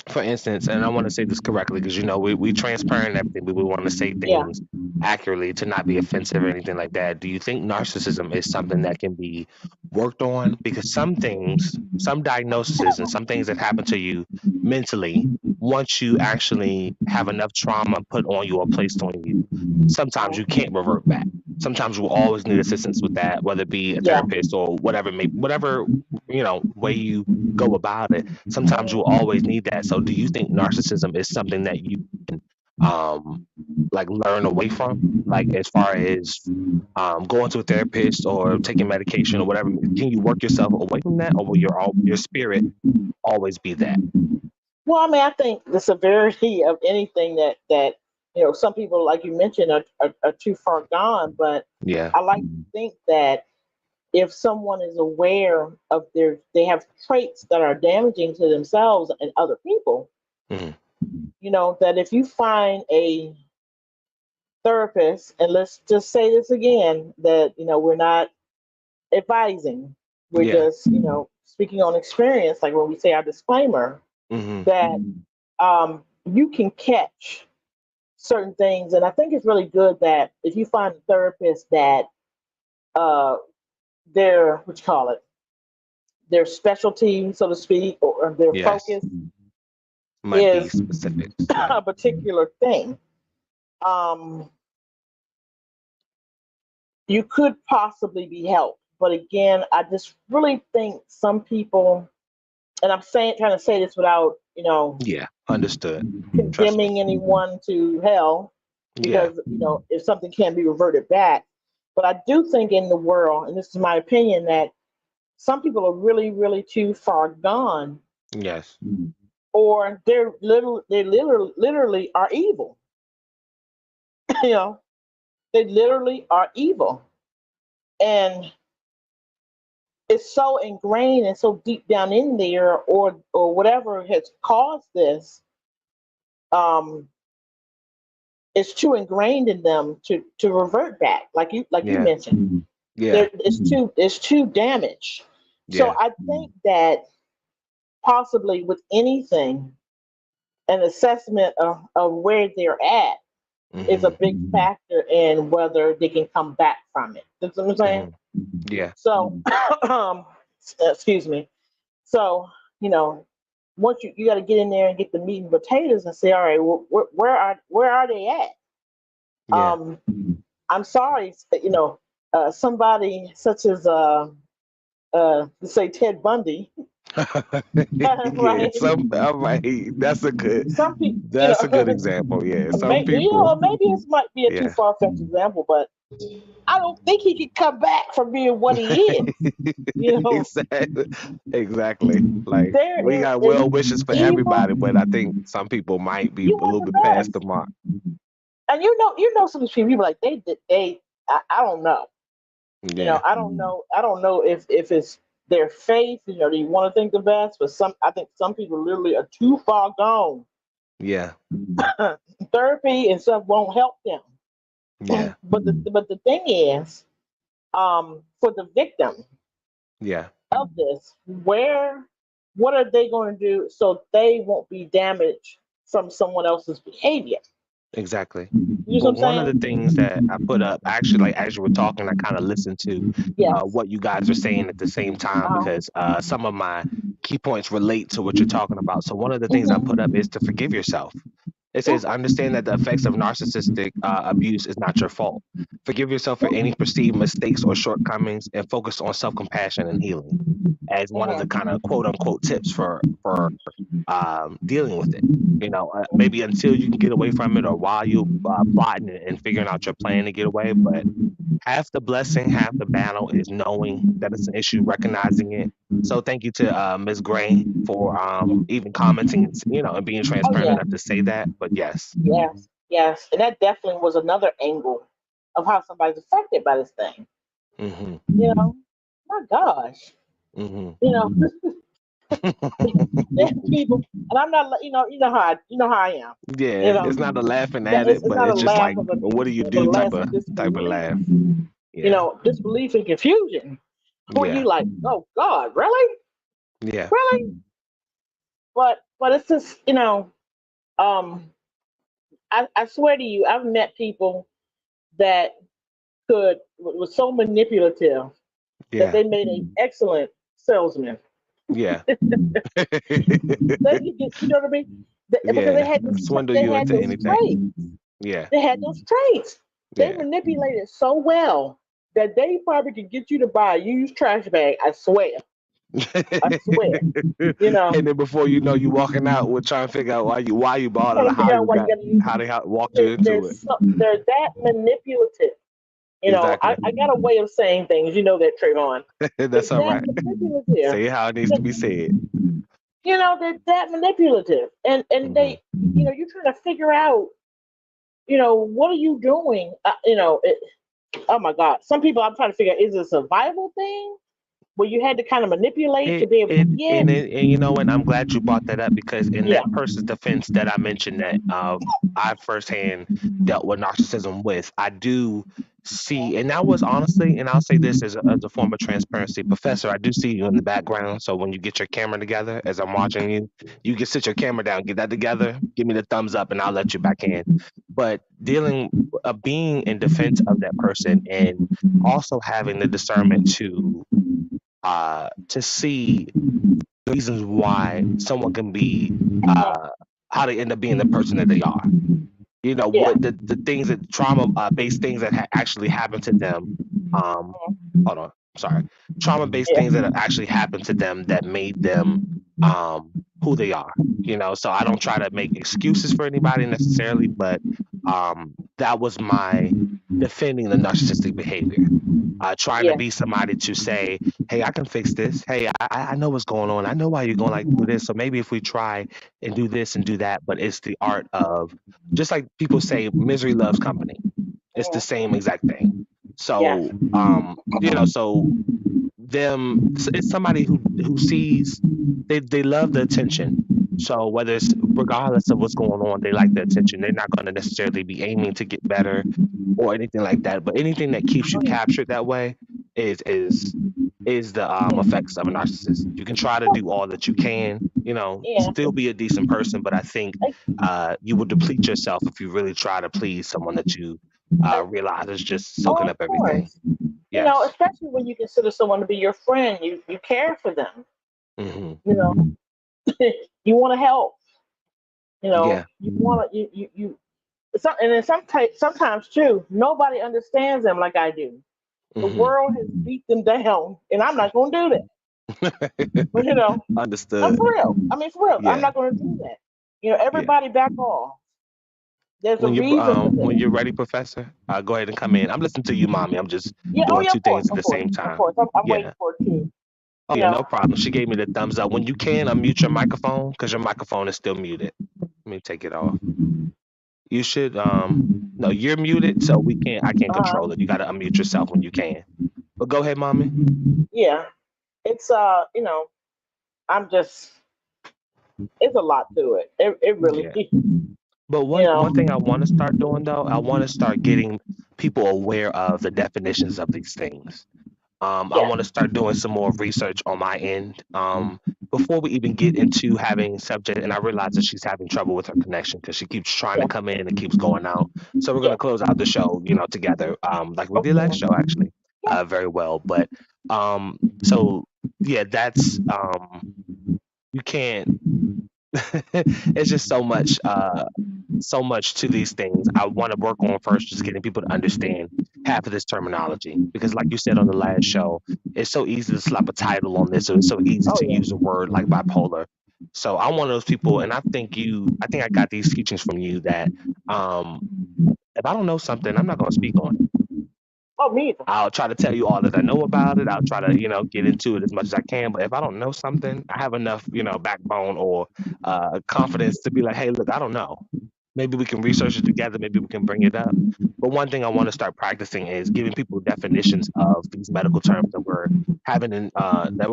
for instance, and I want to say this correctly because we transparent and everything, but we want to say yeah. things accurately to not be offensive or anything like that. Do you think narcissism is something that can be worked on? Because some things, some diagnoses, and some things that happen to you mentally, once you actually have enough trauma put on you or placed on you, sometimes you can't revert back. Sometimes you will always need assistance with that, whether it be a Yeah. therapist or whatever way you go about it. Sometimes you'll always need that. So do you think narcissism is something that you can um like learn away from? Like as far as going to a therapist or taking medication or whatever, can you work yourself away from that, or will your spirit always be that? Well, I mean, I think the severity of anything that you know, some people, like you mentioned, are too far gone. But Yeah. I like to think that if someone is aware of they have traits that are damaging to themselves and other people, Hmm. you know, that if you find a therapist, and let's just say this again, that, you know, we're not advising. We're Yeah. just, speaking on experience, like when we say our disclaimer, Mm-hmm. that you can catch certain things. And I think it's really good that if you find a therapist that uh, what you call it, their specialty, so to speak, or their Yes. focus Might be is specifics. Yeah. a particular thing. Um, you could possibly be helped. But again, I just really think some people, and trying to say this without, Yeah. Understood. Trust me. condemning anyone to hell, Yeah. because, if something can be reverted back. But I do think in the world, and this is my opinion, that some people are really, really too far gone, Yes. or they literally are evil. you know, they literally are evil. And it's so ingrained and so deep down in there, or whatever has caused this, um, it's too ingrained in them to revert back, like you Yeah. mentioned. Yeah. It's too damaged. So Yeah. I think that possibly with anything, an assessment of where they're at is a Mm-hmm. big factor in whether they can come back from it. You know what I'm saying? Mm-hmm. Yeah. So, um, excuse me. So, you know, once you got to get in there and get the meat and potatoes and say, all right, well, where are they at? Yeah. I'm sorry, somebody such as let's say Ted Bundy, Yeah. right? All right. Some people, That's a good example. Yeah. Some people. maybe this might be a too Yeah. far fetched example, but I don't think he could come back from being what he is. You know, Exactly. Exactly. Like there we is got an well wishes for evil. everybody, but I think some people might be You a want little the bit past the best, mark. and some of these people, like they. I don't know. Yeah. I don't know. I don't know if it's their faith. They want to think the best, but I think some people literally are too far gone. Yeah. Therapy and stuff won't help them. Yeah. But the thing is, for the victim Yeah. of this, what are they going to do so they won't be damaged from someone else's behavior? Exactly. You know what Well, I'm one of the saying? things that I put up, actually, like as you were talking, I kind of listened to Yes. what you guys are saying at the same time Uh, because some of my key points relate to what you're talking about. So one of the things I put up mhm. is to forgive yourself. It Yeah. says, understand that the effects of narcissistic abuse is not your fault. Forgive yourself for any perceived mistakes or shortcomings and focus on self-compassion and healing as one of the kind of quote unquote tips for dealing with it. Maybe until you can get away from it or while you plotting and figuring out your plan to get away. But half the blessing, half the battle is knowing that it's an issue, recognizing it. So thank you to Ms. Gray for even commenting, and being Oh transparent yeah. enough to say that. But yes. Yes. Yes. And that definitely was another angle of how somebody's affected by this thing. Hmm. My gosh. Hmm. You know, there's people, and I'm not. You know how I am. You Yeah, know, it's not a laughing that at it's, it, it's but not a it's just laugh like, of well, what do you amusement, but a do? Type laugh of of type of disbelief. laugh. Yeah, Disbelief and confusion. Where you yeah, like, oh God, really, yeah, really? But it's just, um, I swear to you, I've met people that was so manipulative that yeah, they made an excellent salesman. yeah, They could get, you know what I mean? Because yeah. Swindle they you had into those anything. traits. Yeah, They had those traits. They yeah. manipulated so well that they probably could get you to buy a used trash bag. I swear. I swear. You know, And then before you know, you walking out with trying to figure out why you bought it trying or to figure out why you got to use how they walked you they're, into it. they're that manipulative. Exactly. I got a way of saying things. You know that, Trayvon. They're That's all that right. manipulative. Say it how it needs to be said. They're that manipulative. And Hmm. you're trying to figure out, what are you doing? Oh my God. Some people I'm trying to figure out, is it a survival thing where you had to kind of manipulate to It, be able to it, get? and you know what? I'm glad you brought that up because in Yeah. that person's defense that I mentioned that I firsthand dealt with narcissism with, I do see, and that was honestly, and I'll say this as a form of transparency, Professor, I do see you in the background. So when you get your camera together, as I'm watching you, you can sit your camera down, get that together, give me the thumbs up, and I'll let you back in. But being in defense of that person, and also having the discernment to see reasons why someone can be how they end up being the person that they are. You know, Yeah. what the things that trauma based things that actually happened to them. Um, hold on, sorry, trauma based Yeah. things that actually happened to them that made them who they are. You know, so I don't try to make excuses for anybody necessarily, but that was my defending the narcissistic behavior. Trying to Yeah. be somebody to say, hey, I can fix this. Hey, I know what's going on. I know why you're going like through this. So maybe if we try and do this and do that, but it's the art of, just like people say, misery loves company. It's the same exact thing. Yeah. So, so it's somebody who sees, they love the attention. So whether it's regardless of what's going on, they like the attention. They're not going to necessarily be aiming to get better or anything like that. But anything that keeps you captured that way is the effects of a narcissist. You can try to do all that you can, Yeah. still be a decent person, but I think you will deplete yourself if you really try to please someone that you realize is just soaking Oh, of up everything. course. Yes. Especially when you consider someone to be your friend, you care for them. Hmm. You know, you want to help. Yeah. You want to and then sometimes too, nobody understands them like I do. The Hmm. world has beat them down, and I'm not going to do that. But I'm Understood. for real. I mean, for real, I'm Yeah. not going to do that. Yeah. Everybody back off. There's a reason for When this. you're ready, Professor, go ahead and come in. I'm listening to you, mommy. I'm just Yeah. Oh doing yeah. two Of course. things at Of the course. same Of time. course. I'm Yeah. waiting for it too. Oh You yeah, no know. problem. She gave me the thumbs up. When you can, unmute your microphone because your microphone is still muted. Let me take it off. You should no, you're muted, so I can't Uh control it. You gotta unmute yourself when you can. But go ahead, mommy. Yeah. It's I'm just. It's a lot to it. It really. Yeah. But You one know. thing I want to start doing though, I want to start getting people aware of the definitions of these things. I Yeah. want to start doing some more research on my end before we even get into having subject. And I realize that she's having trouble with her connection because she keeps trying to Yeah. come in and keeps going out. So we're Yeah. gonna close out the show, together, like we did last Okay. show actually, Yeah. very well. But so yeah, that's you can't. It's just so much to these things. I want to work on first, just getting people to understand half of this terminology. Because, like you said on the last show, it's so easy to slap a title on this, or it's so easy Oh to yeah. use a word like bipolar. So I'm one of those people, and I think I got these teachings from you that if I don't know something, I'm not going to speak on it. Oh, me either. I'll try to tell you all that I know about it. I'll try to, get into it as much as I can. But if I don't know something, I have enough, backbone or confidence to be like, hey, look, I don't know. Maybe we can research it together. Maybe we can bring it up. But one thing I want to start practicing is giving people definitions of these medical terms that we're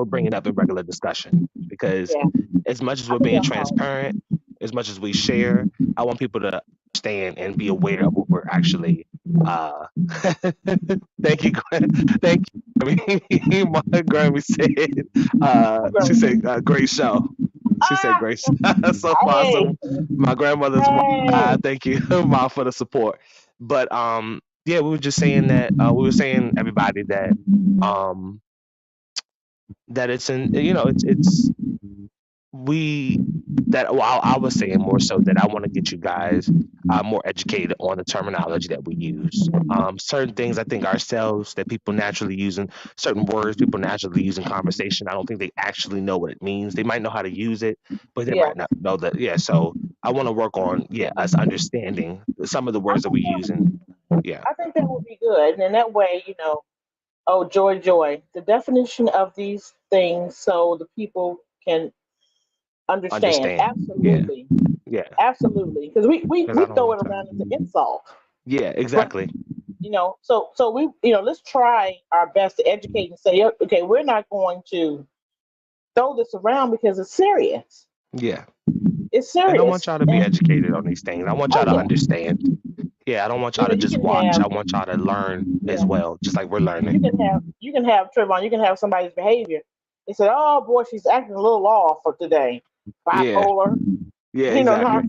bringing up in regular discussion. Because Yeah. as much as I we're think being that's hard. transparent, as much as we share, I want people to understand and be aware of what we're actually. Thank you, thank you. My Grammy said, she said, great show. She said, Ah, great show. So far, hey, so my grandmother's, hey. thank you, Mom, for the support. But yeah, we were just saying that, we were saying everybody um, that it's in, it's we that well, I was saying more so that I want to get you guys more educated on the terminology that we use. Certain things I think ourselves that people naturally use, and certain words people naturally use in conversation. I don't think they actually know what it means. They might know how to use it, but they Yeah. might not know that. Yeah, so I want to work on us understanding some of the I words that think we that use, would, and yeah, I think that would be good, and in that way, oh, joy, joy. The definition of these things, so the people can understand. understand. Yeah, Absolutely, yeah, absolutely. Because because we I don't throw want it to. around as an insult, Yeah, but exactly. so we let's try our best to educate and say, okay, we're not going to throw this around because it's serious. Yeah. It's And I want serious, y'all to be and educated on these things. I want y'all oh to yeah, understand. Yeah, I don't want You y'all know, to you just can watch. have, I want y'all to learn as yeah, well, just like we're you learning. can have, Trayvon, you can have somebody's behavior. They said, "Oh boy, she's acting a little off for today, Yeah, bipolar, yeah, you know, exactly.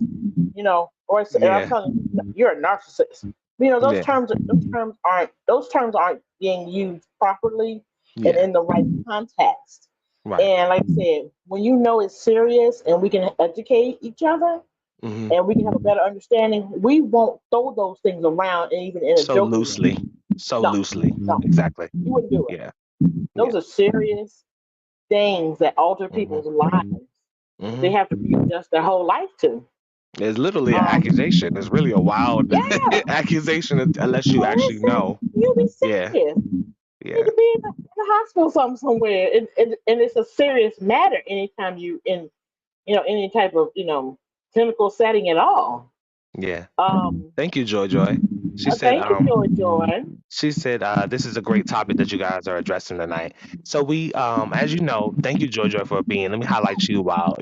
and I'm Yeah, telling you, you're a narcissist." You know, yeah, those terms aren't being used properly and yeah. in the right context. Right. And like I said, when you know it's serious and we can educate each other Hmm. and we can have a better understanding, we won't throw those things around and even in a So joking manner. loosely. So No, loosely. no, Exactly. you wouldn't do it. Yeah. Yeah. Those are serious things that alter Hmm. people's lives. They Hmm. have to readjust their whole life to. It's literally an Um, accusation. It's really a wild yeah, accusation unless you well, actually listen, know. you'll be Yeah. serious. You Yeah. could be in the hospital somewhere, and it's a serious matter anytime you in any type of clinical setting at all. Yeah. Um, Thank you, Joy Joy. She said, thank you, Joy Joy. she said, this is a great topic that you guys are addressing tonight. So we, as you know, thank you, Jojo, for being. Let me highlight you while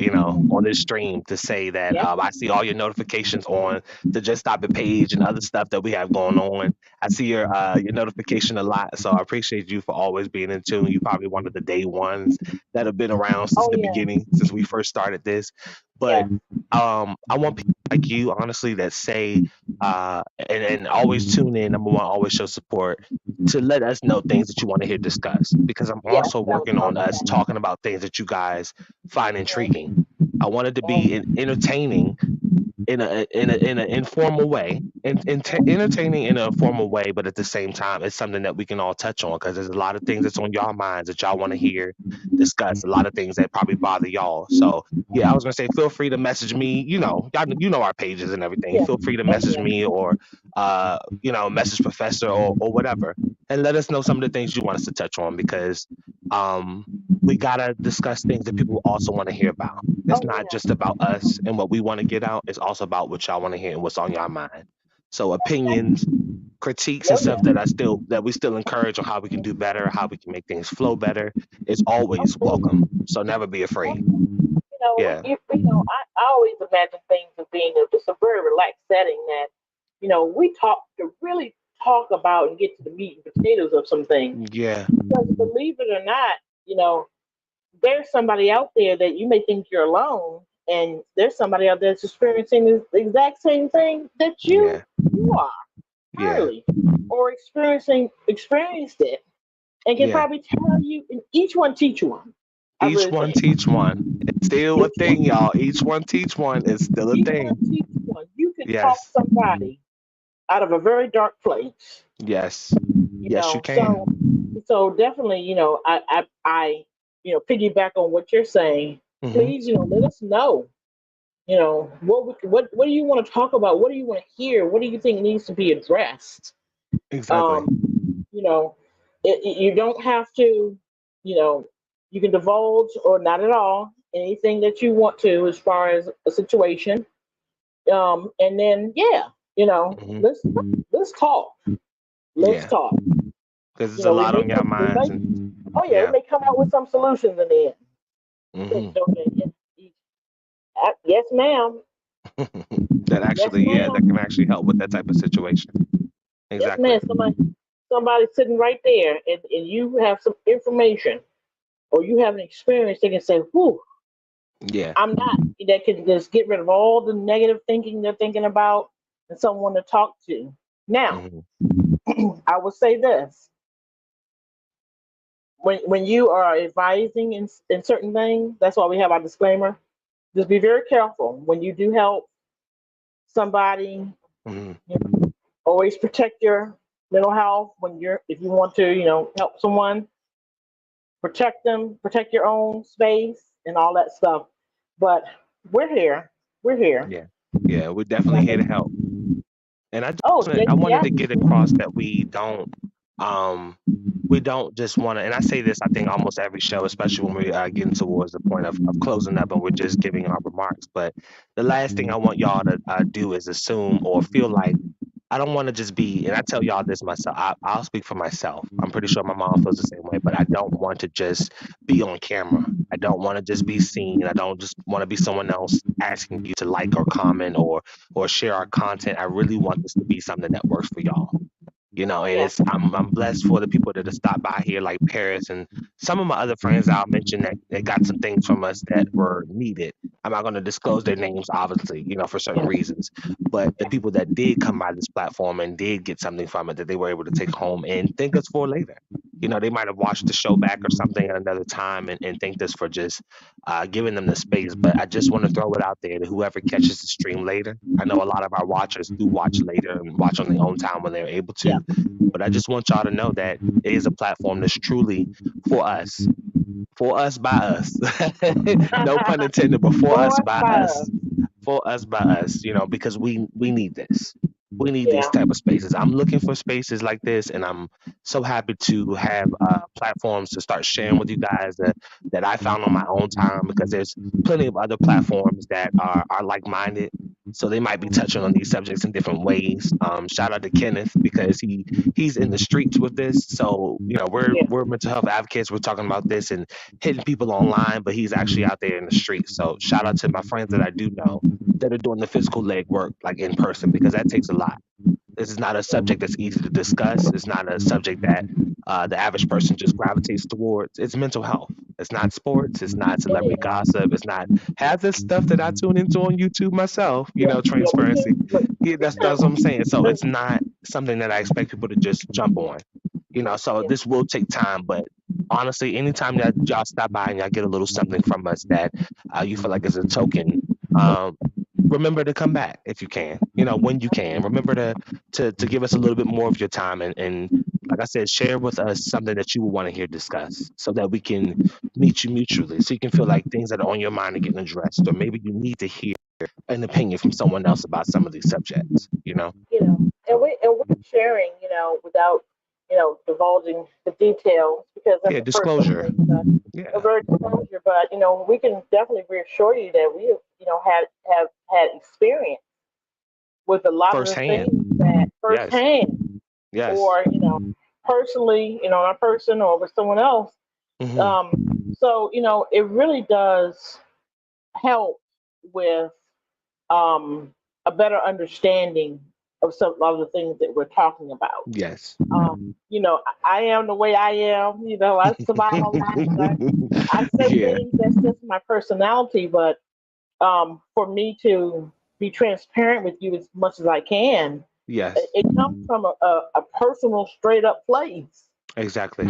on this stream to say that Yes. I see all your notifications on the Just Stop It page and other stuff that we have going on. I see your notification a lot, so I appreciate you for always being in tune. You probably one of the day ones that have been around since Oh the yeah. beginning, since we first started this. But Yes. I want people like you, honestly, that say and always tune in. Number one, always show support to let us know things that you want to hear discussed. Because I'm Yes. also That was working on us awesome. talking about things that you guys find intriguing. Mhm. I want it to be Mhm. entertaining in an informal way, and entertaining in a formal way, but at the same time, it's something that we can all touch on because there's a lot of things that's on y'all minds that y'all want to hear discussed. A lot of things that probably bother y'all. So yeah, I was gonna say, feel free to message me. You know our pages and everything. Yeah. Feel free to Oh message yeah. me or message Professor or whatever, and let us know some of the things you want us to touch on because um we gotta discuss things that people also want to hear about. It's Oh not yeah. just about us and what we want to get out. It's also about what y'all want to hear and what's on your mind. So opinions, critiques, and Oh stuff yeah. that we still encourage on how we can do better, how we can make things flow better, is always welcome. Okay. So never be afraid. Yeah. I always imagine things as being just a very relaxed setting that, we talk to really talk about and get to the meat and potatoes of some things. Yeah. Because believe it or not, you know, there's somebody out there that you may think you're alone, and there's somebody out there that's experiencing the exact same thing that you Yeah. you are Yeah. currently, or experienced it, and can Yeah. probably tell you, and each one teach one. I Each really one think teach one. It's still a each thing, one, y'all. Each one teach one is still a each one thing. teach one. You can talk Yes. somebody out of a very dark place, Yes. Yes, you can. so definitely, piggyback on what you're saying. Hmm. Please, let us know. What do you want to talk about? What do you want to hear? What do you think needs to be addressed? Exactly. Um, you know, you don't have to, you know, you can divulge or not at all anything that you want to as far as a situation. And then yeah, Hmm. let's talk. Let's Yeah. talk. Because there's a We lot may on your come, we minds, may, and oh yeah, we yeah. may come out with some solutions in the end. Hmm. Yes, ma'am. That Yes, actually, yeah, that can ma'am. actually help with that type of situation. Yes, Exactly. ma'am. Somebody sitting right there, and you have some information or you have an experience, they can say, "Whew, Yeah. I'm not." That can just get rid of all the negative thinking they're thinking about and someone to talk to. Now, Hmm. I will say this: when you are advising in certain things, that's why we have our disclaimer. Just be very careful when you do help somebody. Hmm. Always protect your mental health when if you want to, help someone, protect them, protect your own space and all that stuff. But we're here. We're here. Yeah. Yeah. We're definitely here to help. And Oh, I wanted yeah. to get across that um we don't just want to, and I say this, I think almost every show, especially when we're getting towards the point of closing up and we're just giving our remarks. But the last thing I want y'all to do is assume or feel like I don't want to just be, and I tell y'all this myself. I'll speak for myself. I'm pretty sure my mom feels the same way, but I don't want to just be on camera. I don't want to just be seen. I don't just want to be someone else asking you to like or comment or share our content. I really want this to be something that works for y'all. And Yeah. I'm blessed for the people that have stopped by here, like Paris and some of my other friends I'll mention that got some things from us that were needed. I'm not going to disclose their names, obviously, for certain Yeah. reasons. But the people that did come by this platform and did get something from it that they were able to take home and thank us for later. They might have watched the show back or something at another time and thanked us for just giving them the space. But I just want to throw it out there to whoever catches the stream later. I know a lot of our watchers do watch later and watch on their own time when they're able Yeah. to. But I just want y'all to know that it is a platform that's truly for us by us. No pun intended, but for us Four, by five. us, for us by us, because we need this. We need these Yeah. type of spaces. I'm looking for spaces like this, and I'm so happy to have platforms to start sharing with you guys that I found on my own time, because there's plenty of other platforms that are like minded. So they might be touching on these subjects in different ways. Shout out to Kenneth, because he's in the streets with this. So we're Yeah. we're mental health advocates. We're talking about this and hitting people online, but he's actually out there in the streets. So shout out to my friends that I do know that are doing the physical leg work, like in person, because that takes a lot. This is not a subject that's easy to discuss. It's not a subject that the average person just gravitates towards. It's mental health. It's not sports. It's not It celebrity is. gossip. It's not half this stuff that I tune into on YouTube myself. Yeah. Yeah. Me Transparency. too. But Yeah, me that's what I'm saying. So too. it's not something that I expect people to just jump on. So Yeah. this will take time, but honestly, anytime that y'all stop by and y'all get a little something from us that you feel like is a token, um, remember to come back if you can. When you can, remember to give us a little bit more of your time and like I said, share with us something that you would want to hear discussed, so that we can meet you mutually, so you can feel like things that are on your mind are getting addressed, or maybe you need to hear an opinion from someone else about some of these subjects. And we're sharing, without, divulging the details because that's Yeah, a personal disclosure. thing. A Yeah, very disclosure, but we can definitely reassure you that we have, have had experience with a lot of the firsthand. things that Yes, firsthand, yes. or personally, in a person or with someone else. Hmm. So it really does help with a better understanding of some of the things that we're talking about. Yes. I am the way I am. I survive a lot. I say Yeah. things that's just my personality, but for me to be transparent with you as much as I can, Yes. it comes from a personal, straight up place. Exactly.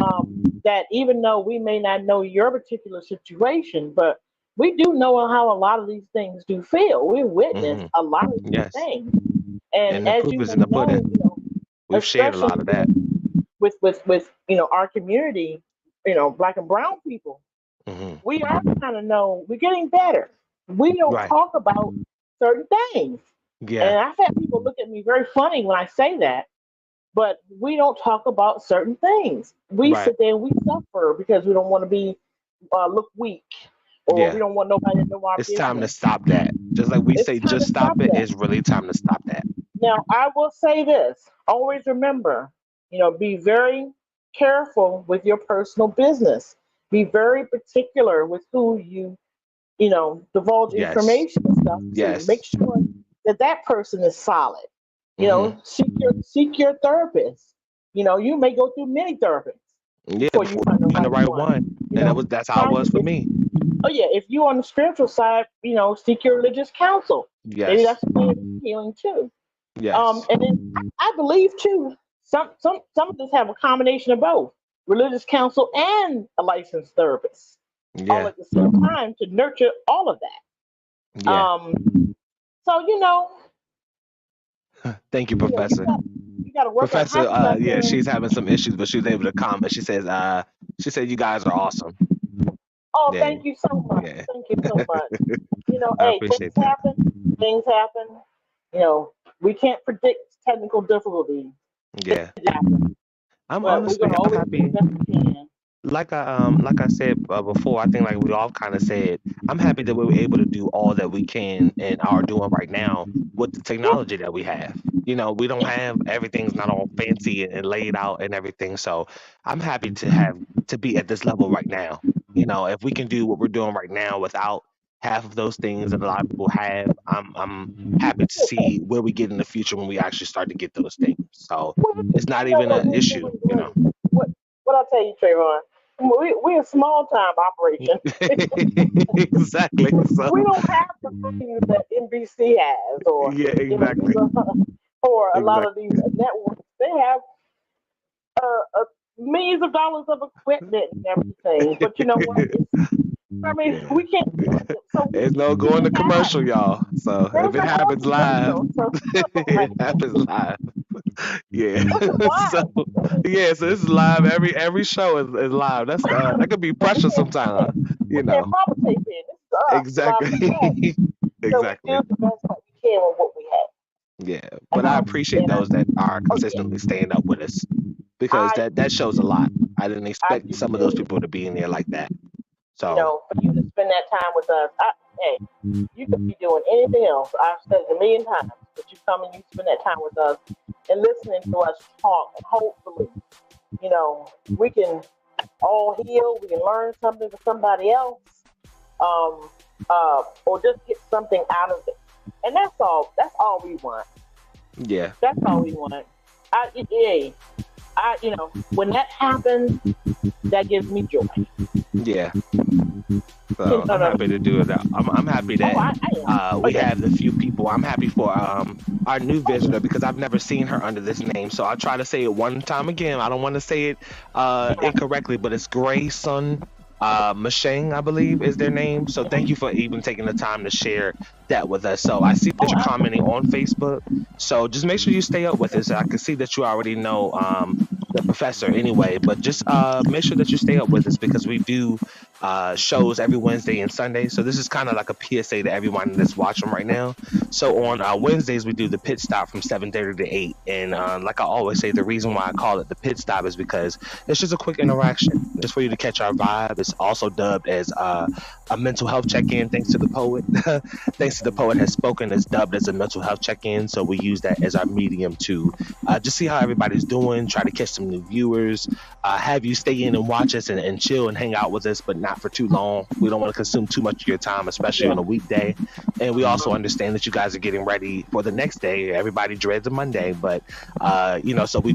That even though we may not know your particular situation, but we do know how a lot of these things do feel. We witness Hmm. a lot of these Yes. things, and And the as proof you is in may the know, pudding. We've shared a especially lot of that. with our community, black and brown people, Hmm. we are kind of know we're getting better. We don't Right. talk about certain things, and Yeah. I've had people look at me very funny when I say that. But we don't talk about certain things. We Right. sit there and we suffer because we don't want to be look weak, or we Yeah. don't want nobody to know our It's time to business. stop that. Just like we It's say, time just to stop stop it. that. It's really time to stop that. Now, I will say this: always remember, be very careful with your personal business. Be very particular with who you divulge Yes. information and stuff to. Make Yes. sure that that person is solid. Hmm. Seek your therapist. You may go through many therapists Yeah. before you Before find the you find the right right one. one, You and know, that's how it find was for if me. oh yeah, if you're on the spiritual side, seek your religious counsel. Maybe Yes. that's a way of healing too. Yes. And then I believe too, some of us have a combination of both religious counsel and a licensed therapist all Yeah. at the same time to nurture all of that. Yeah. So Thank you, you Professor. got to work on. Hi, Professor, yeah, Professor. she's having some issues, but she was able to comment. She said you guys are awesome. Oh, Yeah. thank you so much. Yeah. Thank you so much. I Hey, things appreciate that. happen. Things happen. You know, we can't predict technical difficulties. Yeah. It happens, I'm but we're honestly, gonna I'm always do the happy. best we can. Like I said before, I think like we all kind of said, I'm happy that we were able to do all that we can and are doing right now with the Yeah, technology that we have. You know, we don't have everything's not all fancy and laid out and everything. So I'm happy to be at this level right now. You know, if we can do what we're doing right now without half of those things that a lot of people have, I'm happy to see where we get in the future when we actually start to get those things. So it's not even an issue, you know. What I'll tell you, Trayvon, we're a small time operation. Exactly. So, we don't have the things that NBC has, or yeah, exactly. or a lot of these networks. They have millions of dollars of equipment and everything. But you know what? I mean, we can't. So there's no going to commercial, y'all. So if it happens live, it happens live. Yeah. So yeah, so this is live. Every show is live. That's that could be pressure sometimes, you know. Exactly. Exactly. So we do the best that we can with what we have. Yeah, but I appreciate those that are consistently staying up with us, because that shows a lot. I didn't expect some of those people to be in there like that. So, you know, for you to spend that time with us, hey, you could be doing anything else. I've said it a million times, but you come and you spend that time with us and listening to us talk, and hopefully, you know, we can all heal. We can learn something from somebody else, or just get something out of it. And that's all. That's all we want. Yeah, that's all we want. You know, when that happens, that gives me joy. Yeah. So I'm happy to do it. I'm happy that we have the few people. I'm happy for our new visitor, because I've never seen her under this name. So I'll try to say it one time again. I don't want to say it incorrectly, but it's Grayson Masheng, I believe, is their name. So thank you for even taking the time to share that with us. So I see that you're commenting on Facebook. So just make sure you stay up with us. I can see that you already know the professor anyway, but just make sure that you stay up with us, because we do shows every Wednesday and Sunday. So this is kind of like a PSA to everyone that's watching right now. So on Wednesdays, we do the pit stop from 7:30 to 8. And like I always say, the reason why I call it the pit stop is because it's just a quick interaction, just for you to catch our vibe. It's also dubbed as a mental health check-in, thanks to the poet. Thanks to the poet has spoken, it's dubbed as a mental health check-in. So we use that as our medium to just see how everybody's doing, try to catch some new viewers, have you stay in and watch us and chill and hang out with us, but not for too long. We don't want to consume too much of your time, especially on a weekday. And we also understand that you guys are getting ready for the next day. Everybody dreads a Monday, but you know, so we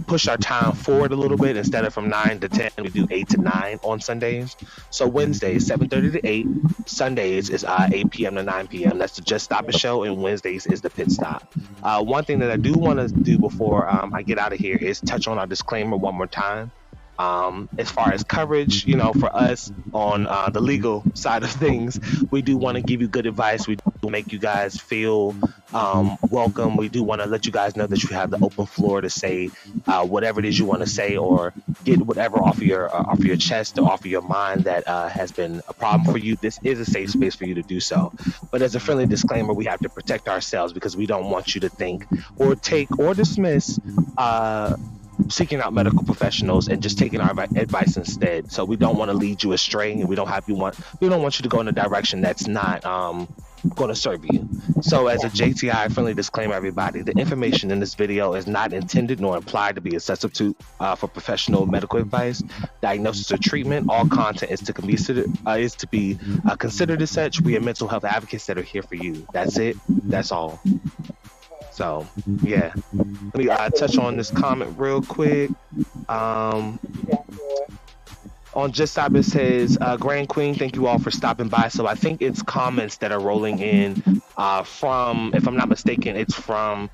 push our time forward a little bit. Instead of from 9 to 10, we do 8 to 9 on Sundays. So Wednesdays 7:30 to 8, Sundays is 8 p.m. to 9 p.m. That's the Just Stop It show, and Wednesdays is the pit stop. One thing that I do want to do before I get out of here is touch on our disclaimer one more time. As far as coverage, you know, for us on the legal side of things, we do want to give you good advice. We do make you guys feel welcome. We do want to let you guys know that you have the open floor to say whatever it is you want to say, or get whatever off of your chest or off of your mind that has been a problem for you. This is a safe space for you to do so. But as a friendly disclaimer, we have to protect ourselves, because we don't want you to think or take or dismiss seeking out medical professionals and just taking our advice instead. So we don't want to lead you astray, and we don't want you to go in a direction that's not going to serve you. So as a JTI friendly disclaimer, everybody, the information in this video is not intended nor implied to be a substitute for professional medical advice, diagnosis, or treatment. All content is to be considered as such. We are mental health advocates that are here for you. That's it. That's all. So, yeah. Let me touch on this comment real quick. On Just Stop, it says, Grand Queen, thank you all for stopping by. So I think it's comments that are rolling in from, if I'm not mistaken, it's from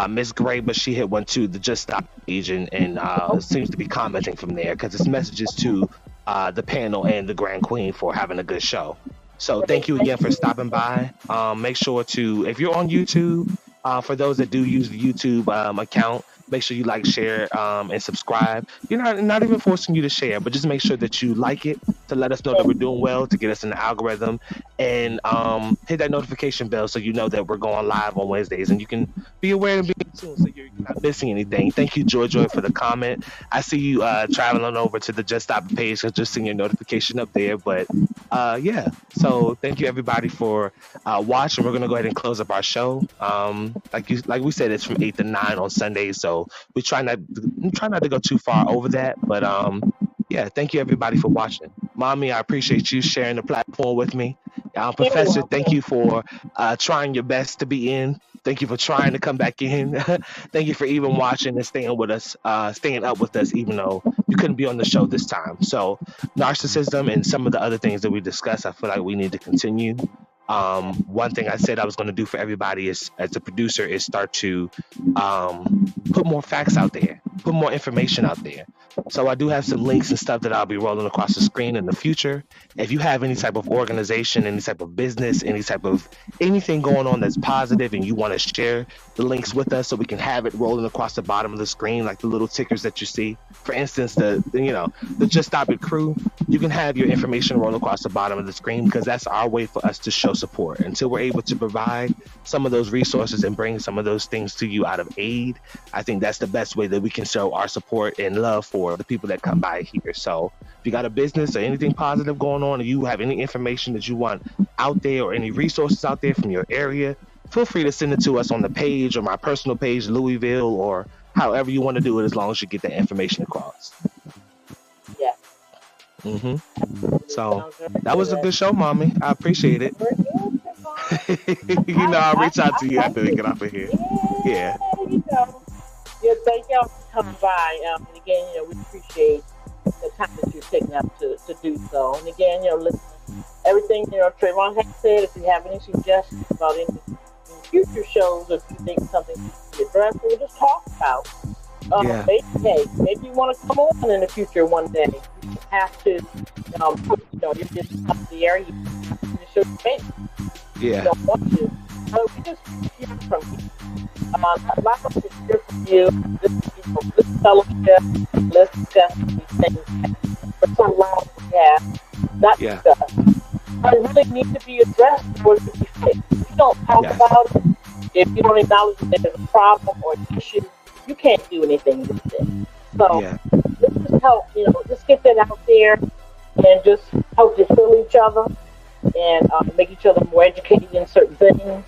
Miss Gray, but she hit one to the Just Stop page and seems to be commenting from there, because it's messages to the panel and the Grand Queen for having a good show. So thank you again for stopping by. Make sure to, if you're on YouTube, for those that do use the YouTube account, Make sure you like, share, and subscribe. You're not even forcing you to share, but just make sure that you like it to let us know that we're doing well, to get us in the algorithm, and hit that notification bell so you know that we're going live on Wednesdays, and you can be aware and be in tune so you're not missing anything. Thank you, Joy, for the comment. I see you traveling over to the Just Stop It page, so just seeing your notification up there. But yeah, so thank you everybody for watching. We're gonna go ahead and close up our show. Like we said, it's from 8 to 9 on Sundays, so we try not to go too far over that. But yeah, thank you everybody for watching. Mommy, I appreciate you sharing the platform with me. Professor, thank you for trying your best to be in. Thank you for trying to come back in. Thank you for even watching and staying with us, staying up with us, even though you couldn't be on the show this time. So narcissism and some of the other things that we discussed, I feel like we need to continue. One thing I said I was going to do for everybody is, as a producer, is start to put more facts out there, put more information out there. So I do have some links and stuff that I'll be rolling across the screen in the future. If you have any type of organization, any type of business, any type of anything going on that's positive and you want to share the links with us so we can have it rolling across the bottom of the screen, like the little tickers that you see. For instance, the Just Stop It crew, you can have your information roll across the bottom of the screen because that's our way for us to show support. Until we're able to provide some of those resources and bring some of those things to you out of aid, I think that's the best way that we can show our support and love for the people that come by here. So if you got a business or anything positive going on, or you have any information that you want out there or any resources out there from your area, feel free to send it to us on the page or my personal page, Louisville, or however you want to do it, as long as you get that information across. Yeah. So that was a good show, Mommy. I appreciate it. I'll reach out to you after we get off of here. Yeah. Yeah, thank y'all for coming by. And again, we appreciate the time that you're taking up to do so. And again, listen, everything, Trayvon has said, if you have any suggestions about any future shows, or if you think something should be addressed, we'll just talk about. Maybe you want to come on in the future one day. You have to, you're just up the air, you just show your face. Yeah. You don't want to. So we just hear from you. I'd like to hear from you. This fellowship, let's discuss these things. For so long we have not discussed. But it really needs to be addressed or to be fixed. If you don't talk about it, if you don't acknowledge that there's a problem or an issue, you can't do anything with it. So let's just help, just get that out there and just help to fill each other and make each other more educated in certain things.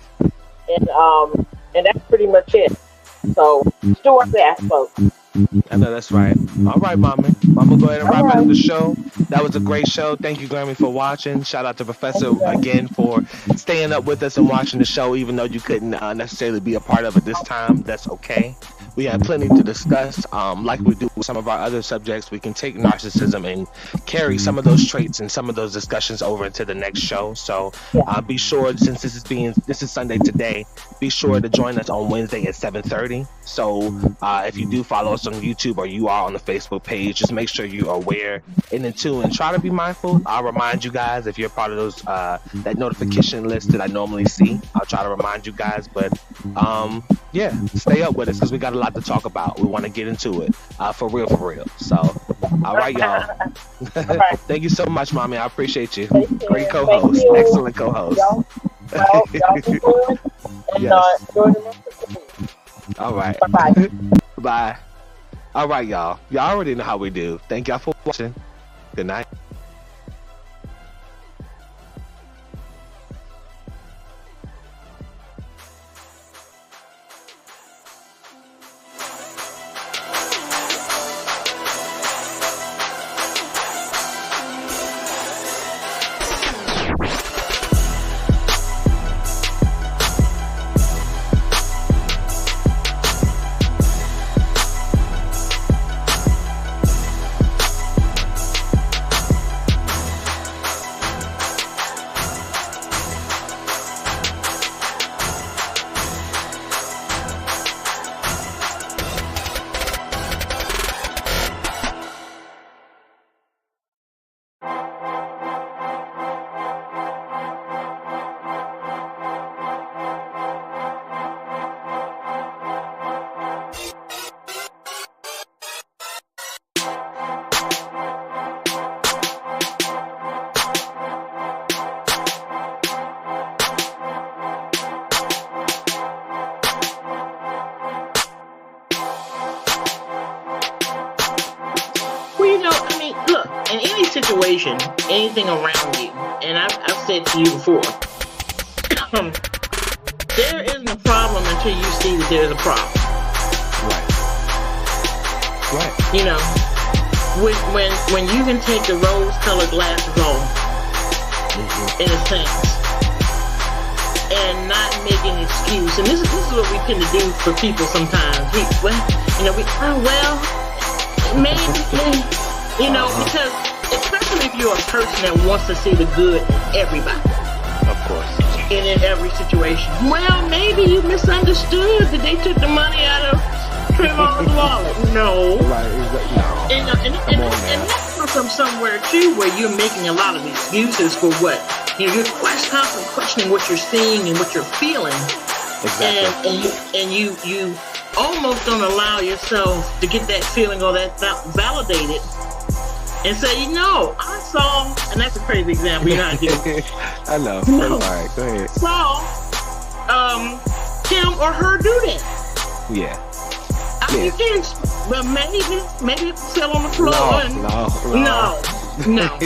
And that's pretty much it. So do our best, folks. I know that's right. All right, Mama. Mama, go ahead and wrap up the show. That was a great show. Thank you, Grammy, for watching. Shout out to Professor again for staying up with us and watching the show, even though you couldn't necessarily be a part of it this time. That's okay. We have plenty to discuss. Like we do with some of our other subjects, we can take narcissism and carry some of those traits and some of those discussions over into the next show. So be sure, since this is Sunday today, be sure to join us on Wednesday at 7:30. So if you do follow us on YouTube or you are on the Facebook page, just make sure you are aware and in tune and try to be mindful. I'll remind you guys if you're part of those that notification list that I normally see. I'll try to remind you guys, but stay up with us because we got a lot to talk about. We want to get into it for real. So all right, y'all. Thank you so much, Mommy. I appreciate you. Great co-host. Excellent co-host. Y'all be good and enjoy the rest of the week. All right. Bye-bye. Bye. All right, y'all. Y'all already know how we do. Thank y'all for watching. Good night. situation, anything around you, and I've said to you before, there isn't a problem until you see that there's a problem. Right. You know, when you can take the rose-colored glasses off, in a sense, and not make an excuse. And this is what we tend to do for people sometimes. Maybe, you know, because especially if you're a person that wants to see the good in everybody. Of course. And in every situation. Well, maybe you misunderstood that they took the money out of Trayvon's wallet. No. Right, exactly. No. And that comes from somewhere too where you're making a lot of excuses for what? You know, you're constantly questioning what you're seeing and what you're feeling. Exactly. And you almost don't allow yourself to get that feeling or that validated and say, you know, I saw, and that's a crazy example, you know how I do. I know. No. All right, go ahead. Saw him or her do that. Yeah. I mean, you can't, well, maybe it's still on the floor. No. No.